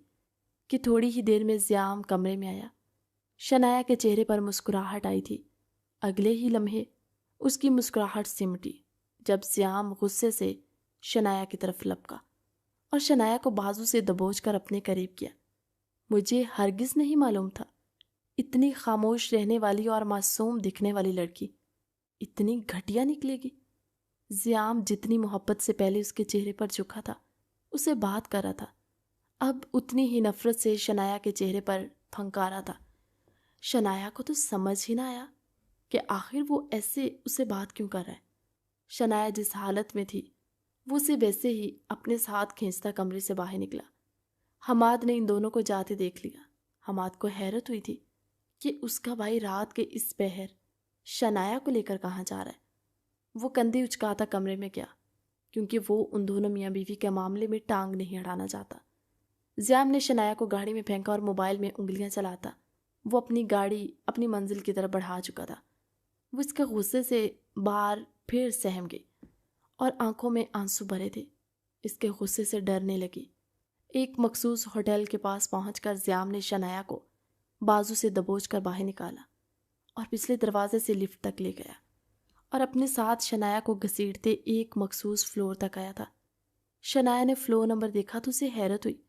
کہ تھوڑی ہی دیر میں زیام کمرے میں آیا۔ شنایا کے چہرے پر مسکراہٹ آئی تھی۔ اگلے ہی لمحے اس کی مسکراہٹ سمٹی جب سیام غصے سے شنایا کی طرف لپکا اور شنایا کو بازو سے دبوچ کر اپنے قریب کیا۔ مجھے ہرگز نہیں معلوم تھا اتنی خاموش رہنے والی اور معصوم دکھنے والی لڑکی اتنی گھٹیا نکلے گی۔ زیام جتنی محبت سے پہلے اس کے چہرے پر جھکا تھا، اسے بات کر رہا تھا، اب اتنی ہی نفرت سے شنایا کے چہرے پر پھنکارا تھا۔ شنایا کو تو سمجھ ہی نہ آیا کہ آخر وہ ایسے اسے بات کیوں کر رہا ہے۔ شنایا جس حالت میں تھی وہ اسے ویسے ہی اپنے ساتھ کھینچتا کمرے سے باہر نکلا۔ حماد نے ان دونوں کو جاتے دیکھ لیا۔ حماد کو حیرت ہوئی تھی کہ اس کا بھائی رات کے اس پہر شنایا کو لے کر کہاں جا رہا ہے۔ وہ کندھے اچکاتا کمرے میں گیا کیونکہ وہ ان دونوں میاں بیوی کے معاملے میں ٹانگ نہیں اڑانا چاہتا۔ زیام نے شنایا کو گاڑی میں پھینکا اور موبائل میں انگلیاں چلاتا وہ اپنی گاڑی اپنی منزل کی طرف بڑھا چکا تھا۔ وہ اس کے غصے سے بار پھر سہم گئی اور آنکھوں میں آنسو بھرے تھے۔ اس کے غصے سے ڈرنے لگی۔ ایک مخصوص ہوٹل کے پاس پہنچ کر زیام نے شنایا کو بازو سے دبوچ کر باہر نکالا اور پچھلے دروازے سے لفٹ تک لے گیا اور اپنے ساتھ شنایا کو گھسیٹتے ایک مخصوص فلور تک آیا تھا۔ شنایا نے فلور نمبر دیکھا تو اسے حیرت ہوئی۔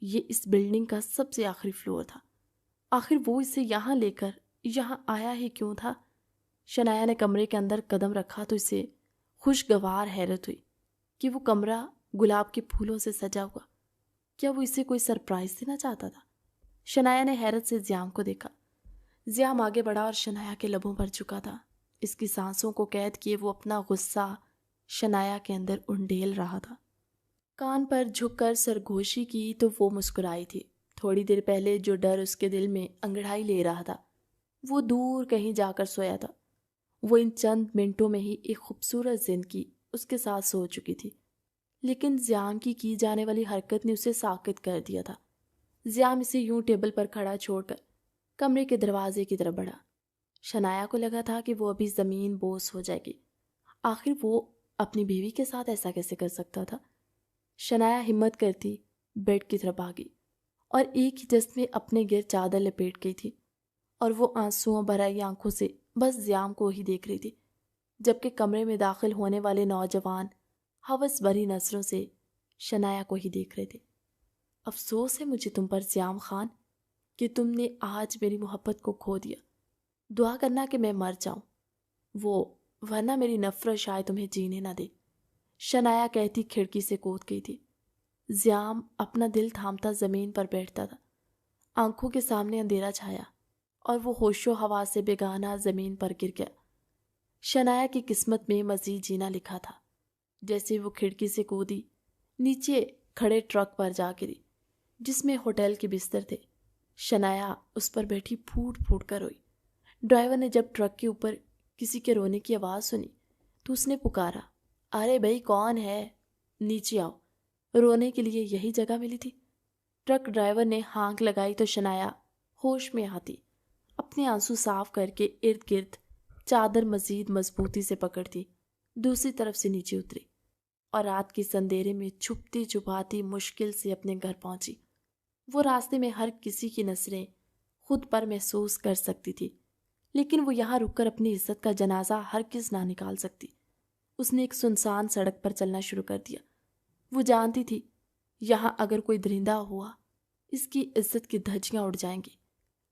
یہ اس بلڈنگ کا سب سے آخری فلور تھا۔ آخر وہ اسے یہاں لے کر یہاں آیا ہی کیوں تھا؟ شنایا نے کمرے کے اندر قدم رکھا تو اسے خوشگوار حیرت ہوئی کہ وہ کمرہ گلاب کے پھولوں سے سجا ہوا۔ کیا وہ اسے کوئی سرپرائز دینا چاہتا تھا؟ شنایا نے حیرت سے زیام کو دیکھا۔ زیام آگے بڑھا اور شنایا کے لبوں پر جھکا تھا۔ اس کی سانسوں کو قید کیے وہ اپنا غصہ شنایا کے اندر انڈیل رہا تھا۔ کان پر جھک کر سرگوشی کی تو وہ مسکرائی تھی۔ تھوڑی دیر پہلے جو ڈر اس کے دل میں انگڑائی لے رہا تھا وہ دور کہیں جا کر سویا تھا۔ وہ ان چند منٹوں میں ہی ایک خوبصورت زندگی اس کے ساتھ سو چکی تھی، لیکن زیام کی جانے والی حرکت نے اسے ساکت کر دیا تھا۔ زیام اسے یوں ٹیبل پر کھڑا چھوڑ کر کمرے کے دروازے کی طرف بڑھا۔ شنایا کو لگا تھا کہ وہ ابھی زمین بوس ہو جائے گی۔ آخر وہ اپنی بیوی کے ساتھ ایسا کیسے کر سکتا تھا؟ شنایا ہمت کرتی بیڈ کی طرف بھاگی اور ایک ہی جست میں اپنے گر چادر لپیٹ گئی تھی اور وہ آنسوؤں بھرائی آنکھوں سے بس زیام کو ہی دیکھ رہی تھی، جبکہ کمرے میں داخل ہونے والے نوجوان ہوس بھری نظروں سے شنایا کو ہی دیکھ رہے تھے۔ افسوس ہے مجھے تم پر زیام خان کہ تم نے آج میری محبت کو کھو دیا۔ دعا کرنا کہ میں مر جاؤں، ورنہ میری نفرت شاید تمہیں جینے نہ دے، شنایا کہتی کھڑکی سے کود گئی تھی۔ زیام اپنا دل تھامتا زمین پر بیٹھتا تھا۔ آنکھوں کے سامنے اندھیرا چھایا اور وہ ہوش و حواس سے بیگانہ زمین پر گر گیا۔ شنایا کی قسمت میں مزید جینا لکھا تھا۔ جیسے وہ کھڑکی سے کودی، نیچے کھڑے ٹرک پر جا گری جس میں ہوٹل کے بستر تھے۔ شنایا اس پر بیٹھی پھوٹ پھوٹ کر روئی۔ ڈرائیور نے جب ٹرک کے اوپر کسی کے رونے کی آواز سنی تو اس نے پکارا، ارے بھائی کون ہے؟ نیچے آؤ، رونے کے لیے یہی جگہ ملی تھی۔ ٹرک ڈرائیور نے ہانک لگائی تو شنایا ہوش میں آتی اپنے آنسو صاف کر کے ارد گرد چادر مزید مضبوطی سے پکڑتی دوسری طرف سے نیچے اتری اور رات کی سندھیرے میں چھپتی چھپاتی مشکل سے اپنے گھر پہنچی۔ وہ راستے میں ہر کسی کی نظریں خود پر محسوس کر سکتی تھی، لیکن وہ یہاں رک کر اپنی عزت کا جنازہ ہرگز نہ نکال سکتی۔ اس نے ایک سنسان سڑک پر چلنا شروع کر دیا۔ وہ جانتی تھی یہاں اگر کوئی درندہ ہوا اس کی عزت کی دھجیاں اڑ جائیں گی،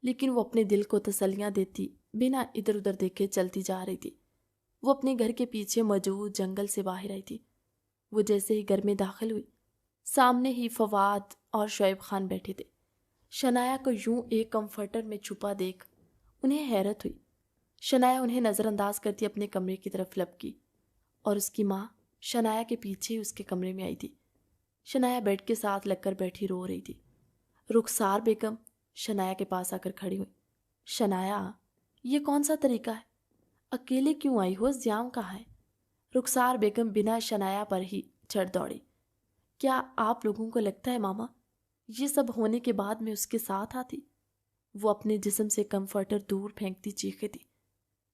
لیکن وہ اپنے دل کو تسلیاں دیتی بنا ادھر ادھر دیکھے چلتی جا رہی تھی۔ وہ اپنے گھر کے پیچھے موجود جنگل سے باہر آئی تھی۔ وہ جیسے ہی گھر میں داخل ہوئی، سامنے ہی فواد اور شعیب خان بیٹھے تھے۔ شنایا کو یوں ایک کمفرٹر میں چھپا دیکھ انہیں حیرت ہوئی۔ شنایا انہیں نظر انداز کرتی اپنے کمرے کی طرف لپکی اور اس کی ماں شنایا کے پیچھے ہی اس کے کمرے میں آئی تھی۔ شنایا بیڈ کے ساتھ لگ کر بیٹھی رو رہی تھی۔ رخسار بیگم شنایا کے پاس آ کر کھڑی ہوئی۔ شنایا، یہ کون سا طریقہ ہے؟ اکیلے کیوں آئی ہو؟ زیام کہاں ہے؟ رخسار بیگم بنا شنایا پر ہی چڑھ دوڑی۔ کیا آپ لوگوں کو لگتا ہے ماما یہ سب ہونے کے بعد میں اس کے ساتھ آتی؟ وہ اپنے جسم سے کمفرٹر دور پھینکتی چیخے تھی۔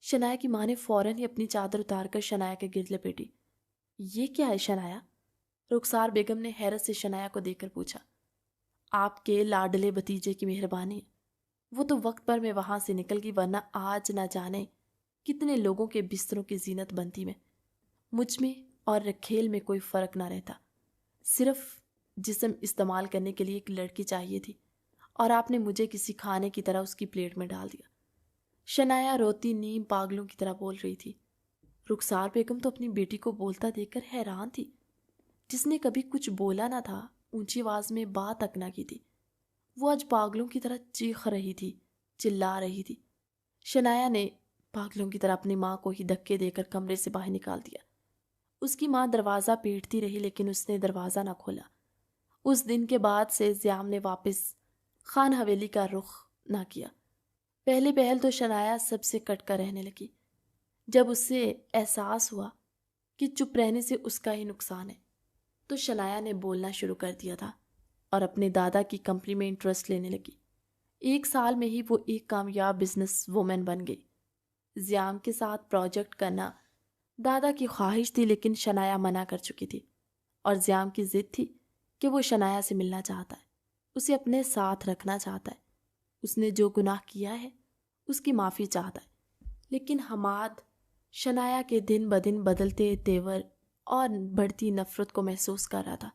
شنایا کی ماں نے فوراً ہی اپنی چادر اتار کر شنایا کے گرد لپیٹی۔ یہ کیا ہے شنایا؟ رخسار بیگم نے حیرت سے شنایا کو دیکھ کر پوچھا۔ آپ کے لاڈلے بھتیجے کی مہربانی۔ وہ تو وقت پر میں وہاں سے نکل گئی، ورنہ آج نہ جانے کتنے لوگوں کے بستروں کی زینت بنتی میں۔ مجھ میں اور رکھیل میں کوئی فرق نہ رہتا، صرف جسم استعمال کرنے کے لیے ایک لڑکی چاہیے تھی، اور آپ نے مجھے کسی کھانے کی طرح اس کی پلیٹ میں ڈال دیا۔ شنایا روتی نیم پاگلوں کی طرح بول رہی تھی۔ رخسار بیگم تو اپنی بیٹی کو بولتا دیکھ کر حیران تھی، جس نے کبھی کچھ بولا نہ تھا، اونچی آواز میں بات تک نہ کی تھی، وہ آج پاگلوں کی طرح چیخ رہی تھی، چلا رہی تھی۔ شنایا نے پاگلوں کی طرح اپنی ماں کو ہی دھکے دے کر کمرے سے باہر نکال دیا۔ اس کی ماں دروازہ پیٹتی رہی، لیکن اس نے دروازہ نہ کھولا۔ اس دن کے بعد سے زیام نے واپس خان حویلی کا رخ نہ کیا۔ پہلے پہل تو شنایا سب سے کٹ کر رہنے لگی۔ جب اس سے احساس ہوا کہ چپ رہنے سے اس کا ہی نقصان ہے، تو شنایا نے بولنا شروع کر دیا تھا اور اپنے دادا کی کمپنی میں انٹرسٹ لینے لگی۔ 1 سال میں ہی وہ ایک کامیاب بزنس وومن بن گئی۔ زیام کے ساتھ پروجیکٹ کرنا دادا کی خواہش تھی، لیکن شنایا منع کر چکی تھی، اور زیام کی ضد تھی کہ وہ شنایا سے ملنا چاہتا ہے، اسے اپنے ساتھ رکھنا چاہتا ہے، اس نے جو گناہ کیا ہے اس کی معافی چاہتا ہے۔ لیکن حماد شنایا کے دن بدن بدلتے تیور اور بڑھتی نفرت کو محسوس کر رہا تھا۔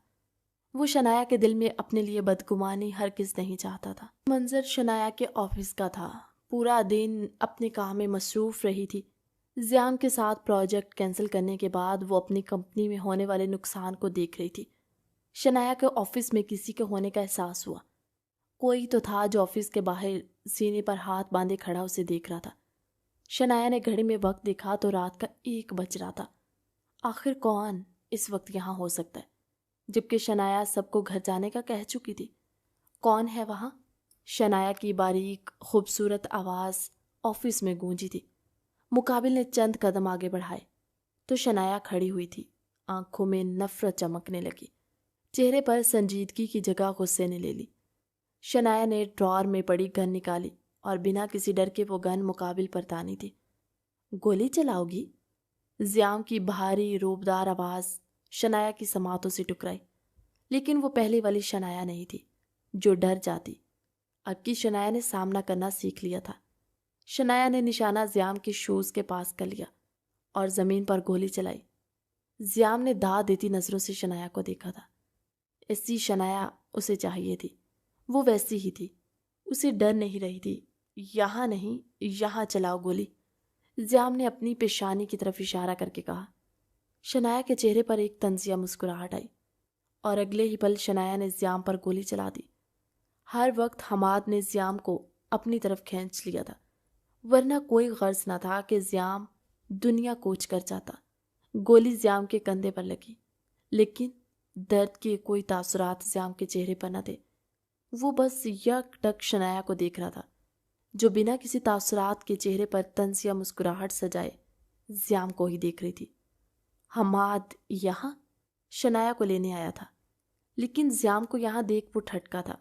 وہ شنایا کے دل میں اپنے لیے بدگمانی ہرگز نہیں چاہتا تھا۔ منظر شنایا کے آفس کا تھا، پورا دن اپنے کام میں مصروف رہی تھی۔ زیام کے ساتھ پروجیکٹ کینسل کرنے کے بعد وہ اپنی کمپنی میں ہونے والے نقصان کو دیکھ رہی تھی۔ شنایا کے آفس میں کسی کے ہونے کا احساس ہوا۔ کوئی تو تھا جو آفس کے باہر سینے پر ہاتھ باندھے کھڑا اسے دیکھ رہا تھا۔ شنایا نے گھڑی میں وقت دیکھا تو رات کا 1 بج رہا تھا۔ آخر کون اس وقت یہاں ہو سکتا ہے، جبکہ شنایا سب کو گھر جانے کا کہہ چکی تھی؟ کون ہے وہاں؟ شنایا کی باریک خوبصورت آواز آفس میں گونجی تھی۔ مقابل نے چند قدم آگے بڑھائے تو شنایا کھڑی ہوئی تھی، آنکھوں میں نفرت چمکنے لگی، چہرے پر سنجیدگی کی جگہ غصے نے لے لی۔ شنایا نے ڈرار میں پڑی گن نکالی اور بنا کسی ڈر کے وہ گن مقابل پر تانی تھی۔ گولی چلاؤ گی؟ زیام کی بھاری روبدار آواز شنایا کی سماعتوں سے ٹکرائی، لیکن وہ پہلے والی شنایا نہیں تھی جو ڈر جاتی۔ اب کی شنایا نے سامنا کرنا سیکھ لیا تھا۔ شنایا نے نشانہ زیام کے شوز کے پاس کر لیا اور زمین پر گولی چلائی۔ زیام نے داد دیتی نظروں سے شنایا کو دیکھا تھا۔ ایسی شنایا اسے چاہیے تھی، وہ ویسی ہی تھی، اسے ڈر نہیں رہی تھی۔ یہاں نہیں، یہاں چلاؤ گولی، زیام نے اپنی پیشانی کی طرف اشارہ کر کے کہا۔ شنایا کے چہرے پر ایک طنزیہ مسکراہٹ آئی اور اگلے ہی پل شنایا نے زیام پر گولی چلا دی۔ ہر وقت حماد نے زیام کو اپنی طرف کھینچ لیا تھا، ورنہ کوئی غرض نہ تھا کہ زیام دنیا کوچ کر جاتا۔ گولی زیام کے کندھے پر لگی، لیکن درد کے کوئی تاثرات زیام کے چہرے پر نہ تھے۔ وہ بس یک ٹک شنایا کو دیکھ رہا تھا، جو بنا کسی تاثرات کے چہرے پر طنزیہ مسکراہٹ سجائے زیام کو ہی دیکھ رہی تھی۔ حماد یہاں شنایا کو لینے آیا تھا، لیکن زیام کو یہاں دیکھ وہ ٹھٹکا تھا۔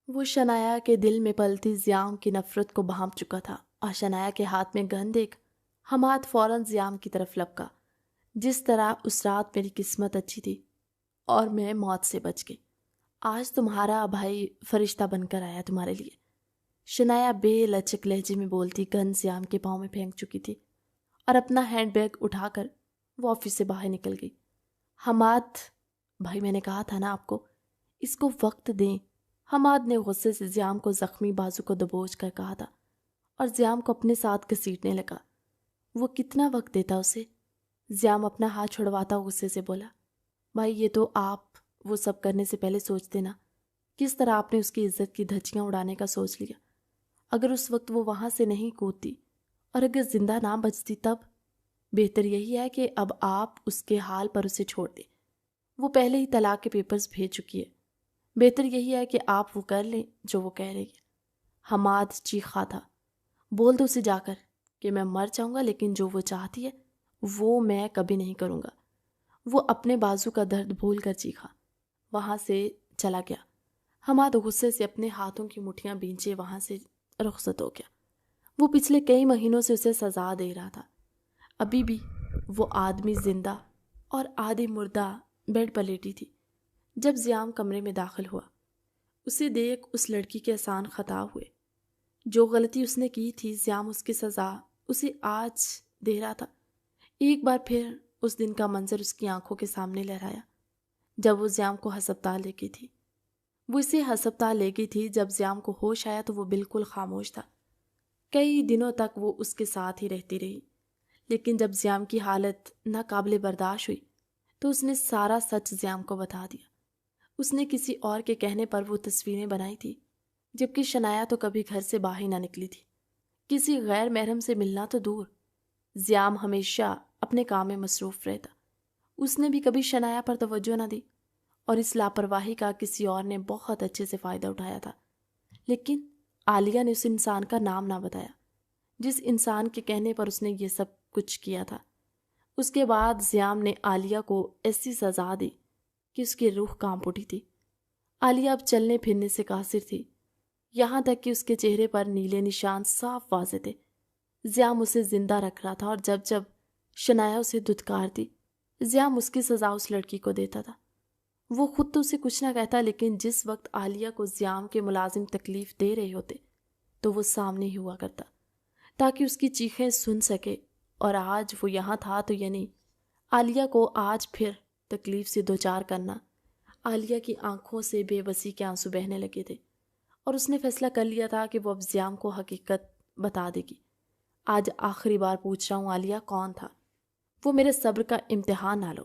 وہ شنایا کے دل میں پلتی زیام کی نفرت کو بھانپ چکا تھا، اور شنایا کے ہاتھ میں گن دیکھ حماد فوراً زیام کی طرف لپکا۔ جس طرح اس رات میری قسمت اچھی تھی اور میں موت سے بچ گئی، آج تمہارا بھائی فرشتہ بن کر آیا تمہارے لیے۔ شنایا بے لچک لہجے میں بولتی گن زیام کے پاؤں میں پھینک چکی تھی اور اپنا ہینڈ بیگ اٹھا کر وہ آفس سے باہر نکل گئی۔ حماد بھائی، میں نے کہا تھا نا آپ کو، اس کو وقت دیں، حماد نے غصے سے زیام کو زخمی بازو کو دبوچ کر کہا تھا، اور زیام کو اپنے ساتھ گھسیٹنے لگا۔ وہ کتنا وقت دیتا اسے؟ زیام اپنا ہاتھ چھڑواتا غصے سے بولا۔ بھائی، یہ تو آپ وہ سب کرنے سے پہلے سوچتے نا، کس طرح آپ نے اس کی عزت کی دھجیاں اڑانے کا سوچ لیا۔ اگر اس وقت وہ وہاں سے نہیں کودتی اور اگر زندہ نہ بچتی، تب بہتر یہی ہے کہ اب آپ اس کے حال پر اسے چھوڑ دیں۔ وہ پہلے ہی طلاق کے پیپرز بھیج چکی ہے، بہتر یہی ہے کہ آپ وہ کر لیں جو وہ کہہ رہی ہے۔ حماد چیخا تھا۔ بول دو اسے جا کر کہ میں مر جاؤں گا، لیکن جو وہ چاہتی ہے وہ میں کبھی نہیں کروں گا۔ وہ اپنے بازو کا درد بھول کر چیخا، وہاں سے چلا گیا۔ حماد غصے سے اپنے ہاتھوں کی مٹھیاں بھینچے وہاں سے رخصت ہو گیا۔ وہ پچھلے کئی مہینوں سے اسے سزا دے رہا تھا، ابھی بھی وہ آدمی زندہ اور آدھی مردہ بیڈ پر لیٹی تھی۔ جب زیام کمرے میں داخل ہوا، اسے دیکھ اس لڑکی کے احسان خطا ہوئے۔ جو غلطی اس نے کی تھی زیام اس کی سزا اسے آج دے رہا تھا۔ ایک بار پھر اس دن کا منظر اس کی آنکھوں کے سامنے لہرایا جب وہ زیام کو ہسپتال لے گئی تھی۔ وہ اسے ہسپتال لے گئی تھی جب زیام کو ہوش آیا تو وہ بالکل خاموش تھا۔ کئی دنوں تک وہ اس کے ساتھ ہی رہتی رہی، لیکن جب زیام کی حالت ناقابل برداشت ہوئی تو اس نے سارا سچ زیام کو بتا دیا۔ اس نے کسی اور کے کہنے پر وہ تصویریں بنائی تھی، جبکہ شنایا تو کبھی گھر سے باہر نہ نکلی تھی۔ کسی غیر محرم سے ملنا تو دور، زیام ہمیشہ اپنے کام میں مصروف رہتا۔ اس نے بھی کبھی شنایا پر توجہ نہ دی، اور اس لاپرواہی کا کسی اور نے بہت اچھے سے فائدہ اٹھایا تھا۔ لیکن عالیہ نے اس انسان کا نام نہ بتایا جس انسان کے کہنے پر اس نے یہ سب کچھ کیا تھا۔ اس کے بعد زیام نے عالیہ کو ایسی سزا دی کہ اس کی روح کانپ اٹھی تھی۔ عالیہ اب چلنے پھرنے سے قاصر تھی، یہاں تک کہ اس کے چہرے پر نیلے نشان صاف واضح تھے۔ زیام اسے زندہ رکھ رہا تھا، اور جب جب شنایا اسے دھتکارتی زیام اس کی سزا اس لڑکی کو دیتا تھا۔ وہ خود تو اسے کچھ نہ کہتا، لیکن جس وقت عالیہ کو زیام کے ملازم تکلیف دے رہے ہوتے تو وہ سامنے ہی ہوا کرتا تاکہ اس کی چیخیں سن سکے، اور آج وہ یہاں تھا تو یعنی عالیہ کو آج پھر تکلیف سے دوچار کرنا۔ عالیہ کی آنکھوں سے بے بسی کے آنسو بہنے لگے تھے، اور اس نے فیصلہ کر لیا تھا کہ وہ اب زیام کو حقیقت بتا دے گی۔ آج آخری بار پوچھ رہا ہوں عالیہ کون تھا؟ وہ میرے صبر کا امتحان نہ لو۔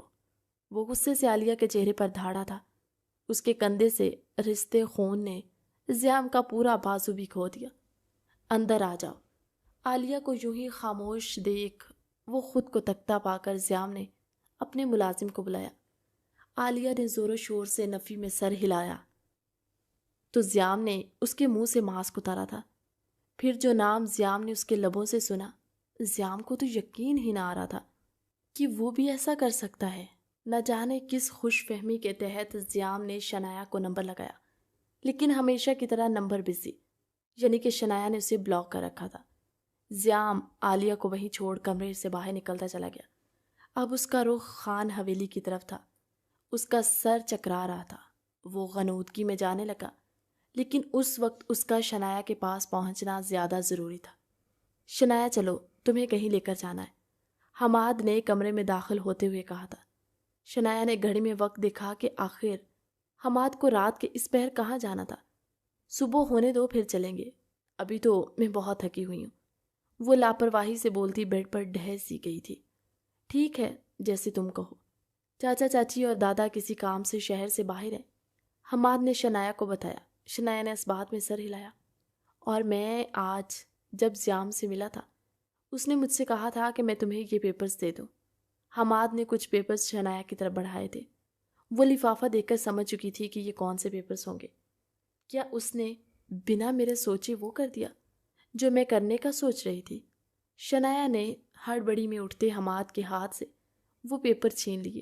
وہ غصے سے عالیہ کے چہرے پر دھاڑا تھا۔ اس کے کندھے سے رشتے خون نے زیام کا پورا بازو بھی کھو دیا۔ اندر آ جاؤ۔ عالیہ کو یوں ہی خاموش دیکھ وہ خود کو تکتا پا کر زیام نے اپنے ملازم کو بلایا۔ عالیہ نے زور و شور سے نفی میں سر ہلایا تو زیام نے اس کے منہ سے ماسک اتارا تھا۔ پھر جو نام زیام نے اس کے لبوں سے سنا، زیام کو تو یقین ہی نہ آ رہا تھا کہ وہ بھی ایسا کر سکتا ہے۔ نہ جانے کس خوش فہمی کے تحت زیام نے شنایا کو نمبر لگایا، لیکن ہمیشہ کی طرح نمبر بزی، یعنی کہ شنایا نے اسے بلاک کر رکھا تھا۔ زیام عالیہ کو وہیں چھوڑ کمرے سے باہر نکلتا چلا گیا۔ اب اس کا رخ خان حویلی کی طرف تھا۔ اس کا سر چکرا رہا تھا۔ وہ غنودگی میں جانے لگا، لیکن اس وقت اس کا شنایا کے پاس پہنچنا زیادہ ضروری تھا۔ شنایا چلو، تمہیں کہیں لے کر جانا ہے، حماد نے کمرے میں داخل ہوتے ہوئے کہا تھا۔ شنایا نے گھڑی میں وقت دیکھا کہ آخر حماد کو رات کے اس پہر کہاں جانا تھا۔ صبح ہونے دو پھر چلیں گے، ابھی تو میں بہت تھکی ہوئی ہوں۔ وہ لاپرواہی سے بولتی بیڈ پر ڈھہ سی گئی تھی۔ ٹھیک ہے، جیسے تم کہو۔ چاچا چاچی اور دادا کسی کام سے شہر سے باہر ہیں، حماد نے شنایا کو بتایا۔ شنایا نے اس بات میں سر ہلایا۔ اور میں آج جب زیام سے ملا تھا اس نے مجھ سے کہا تھا کہ میں تمہیں یہ پیپرز دے دوں۔ حماد نے کچھ پیپرز شنایا کی طرف بڑھائے تھے۔ وہ لفافہ دیکھ کر سمجھ چکی تھی کہ یہ کون سے پیپرز ہوں گے۔ کیا اس نے بنا میرے سوچے وہ کر دیا جو میں کرنے کا سوچ رہی تھی؟ شنایا نے ہڑبڑی میں اٹھتے حماد کے ہاتھ سے وہ پیپر چھین لیے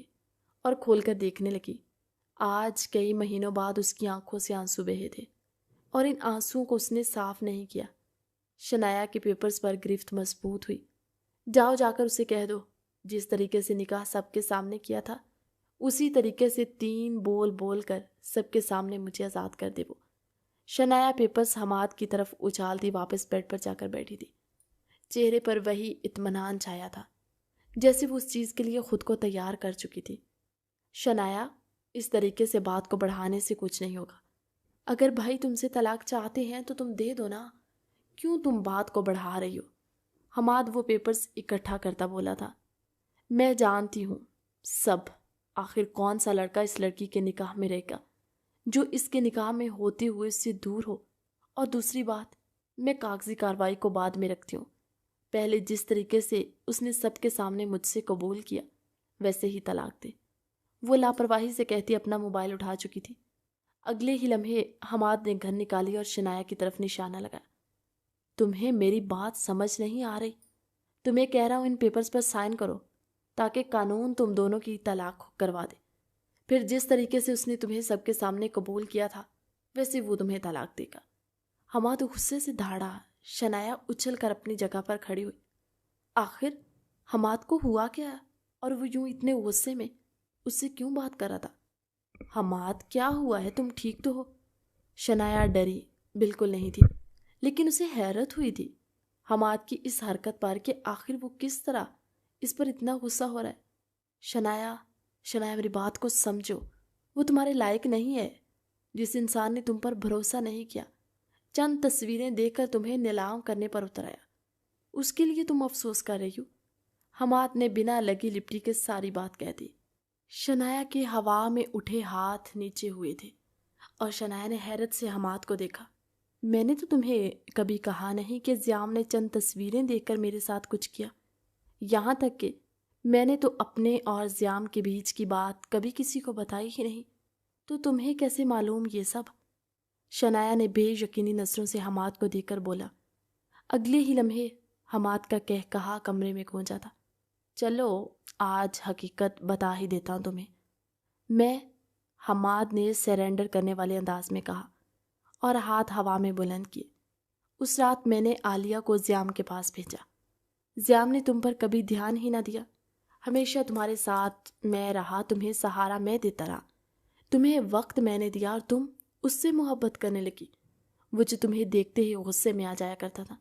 اور کھول کر دیکھنے لگی۔ آج کئی مہینوں بعد اس کی آنکھوں سے آنسو بہے تھے، اور ان آنسوؤں کو اس نے صاف نہیں کیا۔ شنایا کے پیپرز پر گرفت مضبوط ہوئی۔ جاؤ، جا کر اسے کہہ دو جس طریقے سے نکاح سب کے سامنے کیا تھا اسی طریقے سے 3 بول بول کر سب کے سامنے مجھے آزاد کر دے۔ وہ شنایا پیپرز حماد کی طرف اچھالتی واپس بیڈ پر جا کر بیٹھی تھی۔ چہرے پر وہی اطمینان چھایا تھا جیسے وہ اس چیز کے لیے خود کو تیار کر چکی تھی۔ شنایا، اس طریقے سے بات کو بڑھانے سے کچھ نہیں ہوگا۔ اگر بھائی تم سے طلاق چاہتے ہیں تو تم دے دو نا، کیوں تم بات کو بڑھا رہی ہو؟ حماد وہ پیپرز اکٹھا کرتا بولا تھا۔ میں جانتی ہوں سب، آخر کون سا لڑکا اس لڑکی کے نکاح میں رہے گا جو اس کے نکاح میں ہوتے ہوئے اس سے دور ہو؟ اور دوسری بات، میں کاغذی کارروائی کو بعد میں رکھتی ہوں۔ پہلے جس طریقے سے اس نے سب کے سامنے مجھ سے قبول کیا ویسے ہی طلاق دے۔ وہ لاپرواہی سے کہتی اپنا موبائل اٹھا چکی تھی۔ اگلے ہی لمحے حماد نے گن نکالی اور شنایا کی طرف نشانہ لگایا۔ تمہیں میری بات سمجھ نہیں آ رہی؟ تمہیں کہہ رہا ہوں ان پیپرز پر سائن کرو تاکہ قانون تم دونوں کی طلاق کروا دے۔ پھر جس طریقے سے اس نے تمہیں سب کے سامنے قبول کیا تھا ویسے وہ تمہیں طلاق دے گا۔ حماد غصے سے دھاڑا۔ شنایا اچھل کر اپنی جگہ پر کھڑی ہوئی۔ آخر حماد کو ہوا کیا اور وہ یوں اتنے غصے میں اس سے کیوں بات کر رہا تھا؟ حماد، کیا ہوا ہے؟ تم ٹھیک تو ہو؟ شنایا ڈری بالکل نہیں تھی، لیکن اسے حیرت ہوئی تھی حماد کی اس حرکت پر کہ آخر وہ کس طرح اس پر اتنا غصہ ہو رہا ہے۔ شنایا میری بات کو سمجھو، وہ تمہارے لائق نہیں ہے۔ جس انسان نے تم پر بھروسہ نہیں کیا، چند تصویریں دیکھ کر تمہیں نیلام کرنے پر اتر آیا، اس کے لیے تم افسوس کر رہی ہو۔ حماد نے بنا لگی لپٹی کے ساری بات کہہ دی۔ شنایا کے ہوا میں اٹھے ہاتھ نیچے ہوئے تھے اور شنایا نے حیرت سے حماد کو دیکھا۔ میں نے تو تمہیں کبھی کہا نہیں کہ زیام نے چند تصویریں دیکھ کر میرے ساتھ کچھ کیا، یہاں تک کہ میں نے تو اپنے اور زیام کے بیچ کی بات کبھی کسی کو بتائی ہی نہیں، تو تمہیں کیسے معلوم یہ سب؟ شنایا نے بے یقینی نظروں سے حماد کو دیکھ کر بولا۔ اگلے ہی لمحے حماد کا کہا کمرے میں گونجا تھا۔ چلو آج حقیقت بتا ہی دیتا ہوں تمہیں، میں، حماد نے سرنڈر کرنے والے انداز میں کہا اور ہاتھ ہوا میں بلند کیے۔ اس رات میں نے عالیہ کو زیام کے پاس بھیجا۔ زیام نے تم پر کبھی دھیان ہی نہ دیا، ہمیشہ تمہارے ساتھ میں رہا، تمہیں سہارا میں دیتا رہا، تمہیں وقت میں نے دیا اور تم اس سے محبت کرنے لگی، وہ جو تمہیں دیکھتے ہی غصے میں آ جایا کرتا تھا۔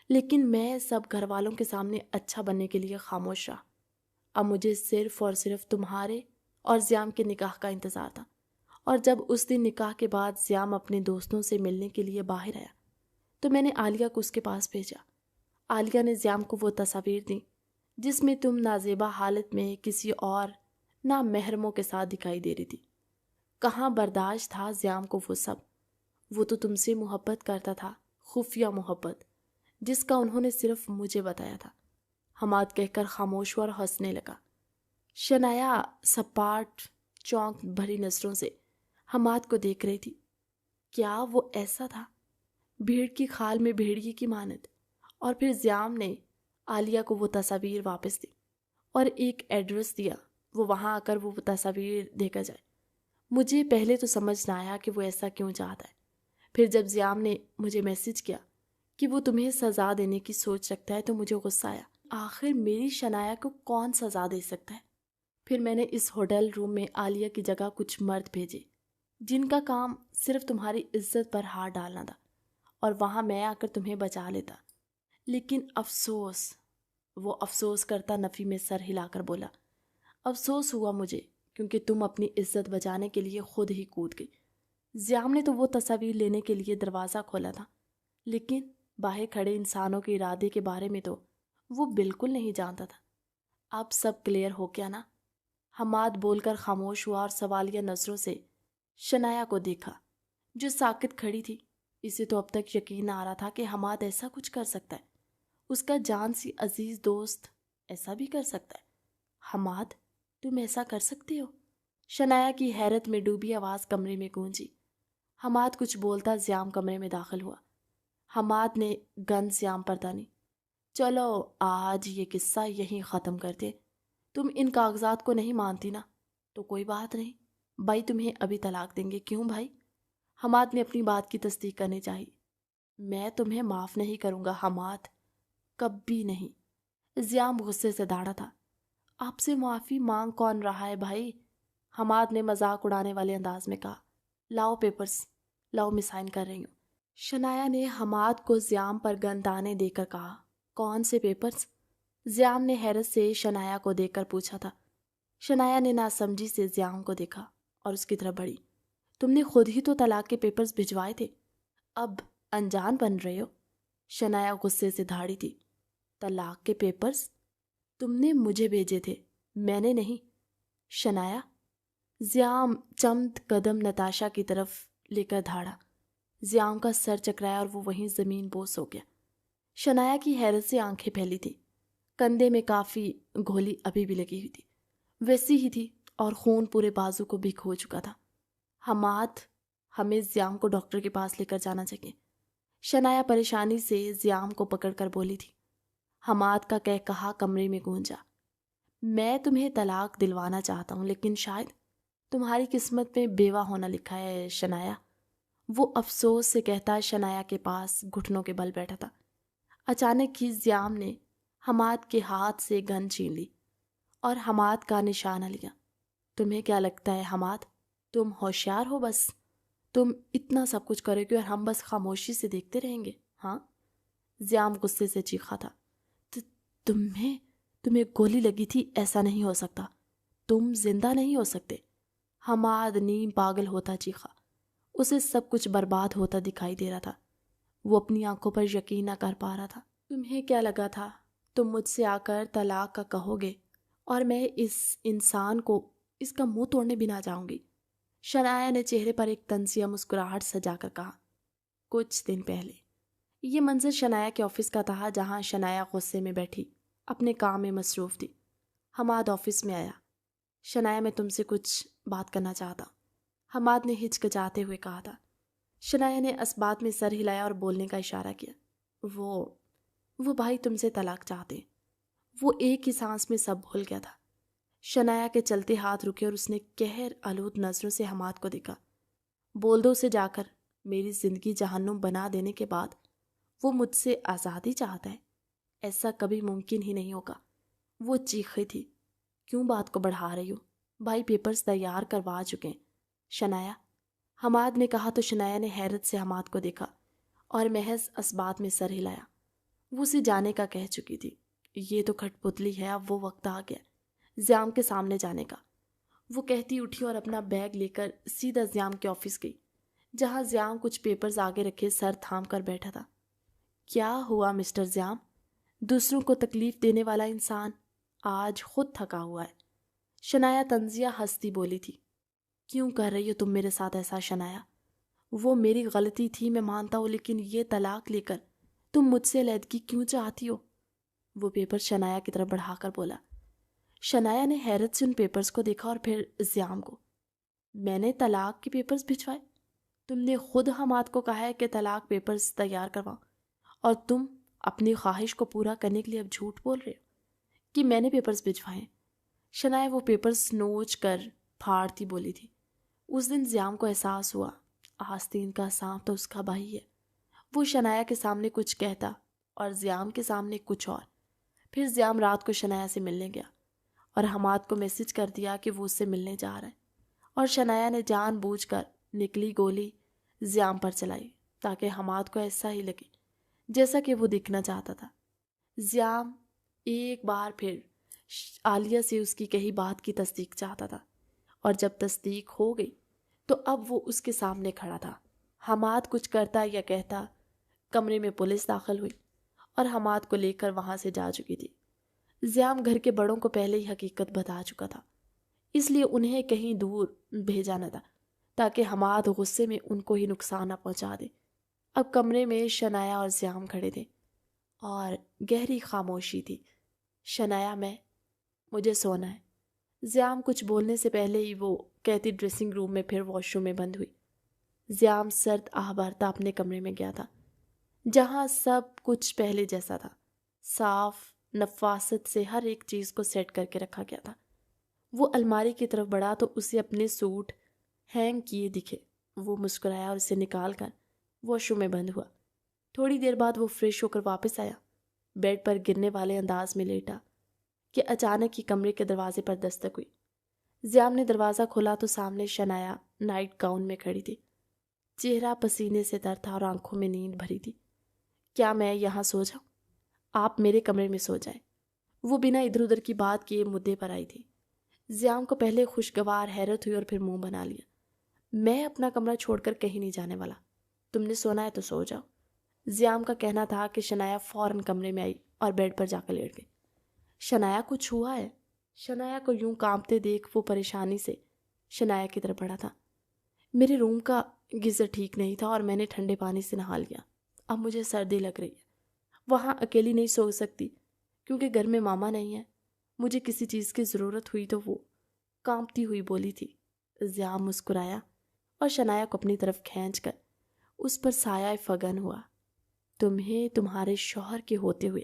لیکن میں سب گھر والوں کے سامنے اچھا بننے کے لیے خاموش رہا۔ اب مجھے صرف اور صرف تمہارے اور زیام کے نکاح کا انتظار تھا، اور جب اس دن نکاح کے بعد زیام اپنے دوستوں سے ملنے کے لیے باہر آیا تو میں نے عالیہ کو اس کے پاس بھیجا۔ عالیہ نے زیام کو وہ تصاویر دیں جس میں تم نازیبا حالت میں کسی اور نامحرموں کے ساتھ دکھائی دے رہی تھی۔ کہاں برداشت تھا زیام کو وہ سب؟ وہ تو تم سے محبت کرتا تھا، خفیہ محبت، جس کا انہوں نے صرف مجھے بتایا تھا۔ حماد کہہ کر خاموش ہوا اور ہنسنے لگا۔ شنایا سپاٹ چونک بھری نظروں سے حماد کو دیکھ رہی تھی۔ کیا وہ ایسا تھا، بھیڑ کی کھال میں بھیڑیے کی مانند؟ اور پھر زیام نے عالیہ کو وہ تصاویر واپس دی اور ایک ایڈریس دیا، وہ وہاں آ کر وہ تصاویر دے کر جائے۔ مجھے پہلے تو سمجھ نہ آیا کہ وہ ایسا کیوں چاہتا ہے، پھر جب زیام نے مجھے میسج کیا کہ وہ تمہیں سزا دینے کی سوچ رکھتا ہے تو مجھے غصہ آیا۔ آخر میری شنایا کو کون سزا دے سکتا ہے؟ پھر میں نے اس ہوٹل روم میں عالیہ کی جگہ کچھ مرد بھیجے جن کا کام صرف تمہاری عزت پر ہاتھ ڈالنا تھا، اور وہاں میں آ کر تمہیں بچا لیتا۔ لیکن افسوس، وہ افسوس کرتا نفی میں سر ہلا کر بولا، افسوس ہوا مجھے کیونکہ تم اپنی عزت بچانے کے لیے خود ہی کود گئی۔ زیام نے تو وہ تصاویر لینے کے لیے دروازہ کھولا تھا، لیکن باہر کھڑے انسانوں کے ارادے کے بارے میں تو وہ بالکل نہیں جانتا تھا۔ اب سب کلیئر ہو گیا نا؟ حماد بول کر خاموش ہوا اور سوالیہ نظروں سے شنایا کو دیکھا جو ساکت کھڑی تھی۔ اسے تو اب تک یقین آ رہا تھا کہ حماد ایسا کچھ کر سکتا ہے، اس کا جان سی عزیز دوست ایسا بھی کر سکتا ہے۔ حماد، تم ایسا کر سکتے ہو؟ شنایا کی حیرت میں ڈوبی آواز کمرے میں گونجی۔ حماد کچھ بولتا زیام کمرے میں داخل ہوا۔ حماد نے گن زیام پر تانی۔ چلو آج یہ قصہ یہیں ختم کرتے، تم ان کاغذات کو نہیں مانتی نا؟ تو کوئی بات نہیں، بھائی تمہیں ابھی طلاق دیں گے۔ کیوں بھائی؟ حماد نے اپنی بات کی تصدیق کرنی چاہی۔ میں تمہیں معاف نہیں کروں گا حماد، کبھی نہیں۔ زیام غصے سے داڑا تھا۔ آپ سے معافی مانگ کون رہا ہے بھائی؟ حماد نے مذاق اڑانے والے انداز میں کہا۔ لاؤ پیپرز، لاؤ میں سائن کر رہی ہوں۔ شنایا نے حماد کو زیام پر گندانے دے کر کہا۔ کون سے پیپرز؟ زیام نے حیرت سے شنایا کو دیکھ کر پوچھا تھا۔ شنایا نے ناسمجھی سے زیام کو دیکھا اور اس کی طرف بڑھی۔ تم نے خود ہی تو طلاق کے پیپرز بھجوائے تھے، اب انجان بن رہے ہو؟ شنایا غصے سے دھاڑی تھی۔ طلاق کے پیپرز تم نے مجھے بھیجے تھے، میں نے نہیں۔ شنایا، زیام چند قدم نتاشا کی طرف لے کر دھاڑا۔ زیام کا سر چکرایا اور وہ وہیں زمین بوس ہو گیا۔ شنایا کی حیرت سے آنکھیں پھیلی تھی، کندھے میں کافی گھولی ابھی بھی لگی ہوئی تھی، ویسی ہی تھی اور خون پورے بازو کو بھگو چکا تھا۔ حماد، ہمیں زیام کو ڈاکٹر کے پاس لے کر جانا چاہیے۔ شنایا پریشانی سے زیام کو پکڑ کر بولی تھی۔ حماد کا کہا کمرے میں گونجا۔ میں تمہیں طلاق دلوانا چاہتا ہوں، لیکن شاید تمہاری قسمت میں بیوہ ہونا لکھا ہے شنایا، وہ افسوس سے کہتا شنایا کے پاس گھٹنوں کے بل بیٹھا تھا۔ اچانک ہی زیام نے حماد کے ہاتھ سے گن چھین لی اور حماد کا نشانہ لیا۔ تمہیں کیا لگتا ہے حماد، تم ہوشیار ہو؟ بس تم اتنا سب کچھ کرو گے اور ہم بس خاموشی سے دیکھتے رہیں گے؟ ہاں؟ زیام غصے سے چیخا تھا۔ تمہیں گولی لگی تھی؟ ایسا نہیں ہو سکتا، تم زندہ نہیں ہو سکتے۔ حماد نیم پاگل ہوتا چیخا، اسے سب کچھ برباد ہوتا دکھائی دے رہا تھا۔ وہ اپنی آنکھوں پر یقین نہ کر پا رہا تھا۔ تمہیں کیا لگا تھا تم مجھ سے آ کر طلاق کا کہو گے اور میں اس انسان کو اس کا منہ توڑنے بھی نہ جاؤں گی؟ شنایا نے چہرے پر ایک طنزیہ مسکراہٹ سجا کر کہا۔ کچھ دن پہلے یہ منظر شنایا کے آفس کا تھا، جہاں شنایا غصے میں بیٹھی اپنے کام میں مصروف تھی۔ حماد آفس میں آیا۔ شنایا میں تم سے کچھ بات کرنا چاہتا۔ حماد نے ہچکچاتے ہوئے کہا تھا۔ شنایا نے اسبات میں سر ہلایا اور بولنے کا اشارہ کیا۔ وہ بھائی تم سے طلاق چاہتے۔ وہ ایک ہی سانس میں سب بھول گیا تھا۔ شنایا کے چلتے ہاتھ رکے اور اس نے قہر آلود نظروں سے حماد کو دیکھا۔ بول دو اسے جا کر، میری زندگی جہنم بنا دینے کے بعد وہ مجھ سے آزادی چاہتا ہے؟ ایسا کبھی ممکن ہی نہیں ہوگا۔ وہ چیخی تھی۔ کیوں بات کو بڑھا رہی ہو؟ بھائی پیپرز تیار کروا چکے ہیں۔ شنایا، حماد نے کہا تو شنایا نے حیرت سے حماد کو دیکھا اور محض اسبات میں سر ہلایا۔ وہ اسے جانے کا کہہ چکی تھی۔ یہ تو کھٹ پتلی ہے، اب وہ وقت آ گیا زیام کے سامنے جانے کا۔ وہ کہتی اٹھی اور اپنا بیگ لے کر سیدھا زیام کے آفس گئی، جہاں زیام کچھ پیپرز آگے رکھے سر تھام کر بیٹھا تھا۔ کیا ہوا مسٹر زیام؟ دوسروں کو تکلیف دینے والا انسان آج خود تھکا ہوا ہے۔ شنایا طنزیہ ہنستی بولی تھی۔ کیوں کر رہی ہو تم میرے ساتھ ایسا شنایا؟ وہ میری غلطی تھی، میں مانتا ہوں، لیکن یہ طلاق لے کر تم مجھ سے علیحدگی کیوں چاہتی ہو؟ وہ پیپر شنایا کی طرف بڑھا کر بولا۔ شنایا نے حیرت سے ان پیپرز کو دیکھا اور پھر زیام کو۔ میں نے طلاق کے پیپرز بھجوائے؟ تم نے خود حماد کو کہا ہے کہ طلاق پیپرز تیار کرواؤ، اور تم اپنی خواہش کو پورا کرنے کے لیے اب جھوٹ بول رہے ہو کہ میں نے پیپرز بھجوائے؟ شنایا وہ پیپرز نوچ کر پھاڑتی بولی تھی۔ اس دن زیام کو احساس ہوا آستین کا سانپ تو اس کا بھائی ہے۔ وہ شنایا کے سامنے کچھ کہتا اور زیام کے سامنے کچھ اور۔ پھر زیام رات کو شنایا سے ملنے گیا اور حماد کو میسج کر دیا کہ وہ اس سے ملنے جا رہا ہے، اور شنایا نے جان بوجھ کر نکلی گولی زیام پر چلائی تاکہ حماد کو ایسا ہی لگے جیسا کہ وہ دکھنا چاہتا تھا۔ زیام ایک بار پھر عالیہ سے اس کی کہی بات کی تصدیق چاہتا تھا، اور جب تصدیق ہو گئی تو اب وہ اس کے سامنے کھڑا تھا۔ حماد کچھ کرتا یا کہتا، کمرے میں پولیس داخل ہوئی اور حماد کو لے کر وہاں سے جا چکی تھی۔ زیام گھر کے بڑوں کو پہلے ہی حقیقت بتا چکا تھا، اس لیے انہیں کہیں دور بھیجا نہ تھا تاکہ حماد غصے میں ان کو ہی نقصان نہ پہنچا دے۔ اب کمرے میں شنایا اور زیام کھڑے تھے اور گہری خاموشی تھی۔ شنایا، مجھے سونا ہے۔ زیام کچھ بولنے سے پہلے ہی وہ کہتی ڈریسنگ روم میں پھر واش روم میں بند ہوئی۔ زیام سرد آہ بھرتا اپنے کمرے میں گیا تھا، جہاں سب کچھ پہلے جیسا تھا۔ صاف نفاست سے ہر ایک چیز کو سیٹ کر کے رکھا گیا تھا۔ وہ الماری کی طرف بڑھا تو اسے اپنے سوٹ ہینگ کیے دکھے۔ وہ مسکرایا اور اسے نکال کر واش روم میں بند ہوا۔ تھوڑی دیر بعد وہ فریش ہو کر واپس آیا، بیڈ پر گرنے والے انداز میں لیٹا کہ اچانک ہی کمرے کے دروازے پر دستک ہوئی۔ زیام نے دروازہ کھولا تو سامنے شنایا نائٹ گاؤن میں کھڑی تھی۔ چہرہ پسینے سے تر تھا اور آنکھوں میں نیند بھری تھی۔ کیا میں یہاں سو جاؤں؟ آپ میرے کمرے میں سو جائیں۔ وہ بنا ادھر ادھر کی بات کیے مدعے پر آئی تھی۔ زیام کو پہلے خوشگوار حیرت ہوئی اور پھر منہ بنا لیا۔ میں اپنا کمرہ چھوڑ کر کہیں نہیں جانے والا، تم نے سونا ہے تو سو جاؤ۔ زیام کا کہنا تھا کہ شنایا فوراً کمرے میں آئی اور بیڈ پر جا کر لیٹ گئی۔ شنایا کچھ ہوا ہے؟ شنایا کو یوں کانپتے دیکھ وہ پریشانی سے شنایا کی طرف بڑھا تھا۔ میرے روم کا گیزر ٹھیک نہیں تھا اور میں نے ٹھنڈے پانی سے نہا لیا، اب مجھے سردی لگ رہی ہے۔ وہاں اکیلی نہیں سو سکتی کیونکہ گھر میں ماما نہیں ہے، مجھے کسی چیز کی ضرورت ہوئی تو وہ کانپتی ہوئی بولی تھی۔ زیام مسکرایا اور شنایا کو اپنی طرف کھینچ کر اس پر سایہ فغن ہوا۔ تمہیں تمہارے شوہر کے ہوتے ہوئے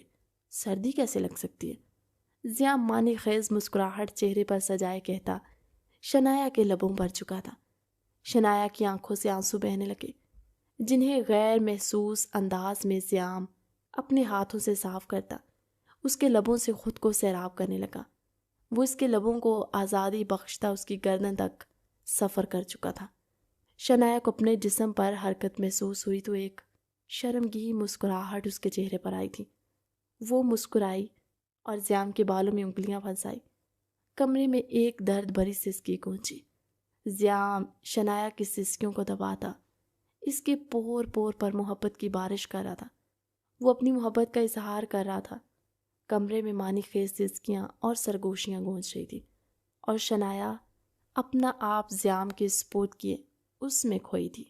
سردی کیسے لگ سکتی ہے؟ زیام معنی خیز مسکراہٹ چہرے پر سجائے کہتا شنایا کے لبوں پر چکا تھا۔ شنایا کی آنکھوں سے آنسو بہنے لگے، جنہیں غیر محسوس انداز میں زیام اپنے ہاتھوں سے صاف کرتا اس کے لبوں سے خود کو سیراب کرنے لگا۔ وہ اس کے لبوں کو آزادی بخشتا اس کی گردن تک سفر کر چکا تھا۔ شنایا کو اپنے جسم پر حرکت محسوس ہوئی تو ایک شرمگی مسکراہٹ اس کے چہرے پر آئی تھی۔ وہ مسکرائی اور زیام کے بالوں میں انگلیاں پھنسائی۔ کمرے میں ایک درد بھری سسکی گونجی۔ زیام شنایا کی سسکیوں کو دباتا، اس کے پور پور پر محبت کی بارش کر رہا تھا۔ وہ اپنی محبت کا اظہار کر رہا تھا۔ کمرے میں معنی خیز سسکیاں اور سرگوشیاں گونج رہی تھی اور شنایا اپنا آپ زیام کے سپرد کیے اس میں کھوئی تھی۔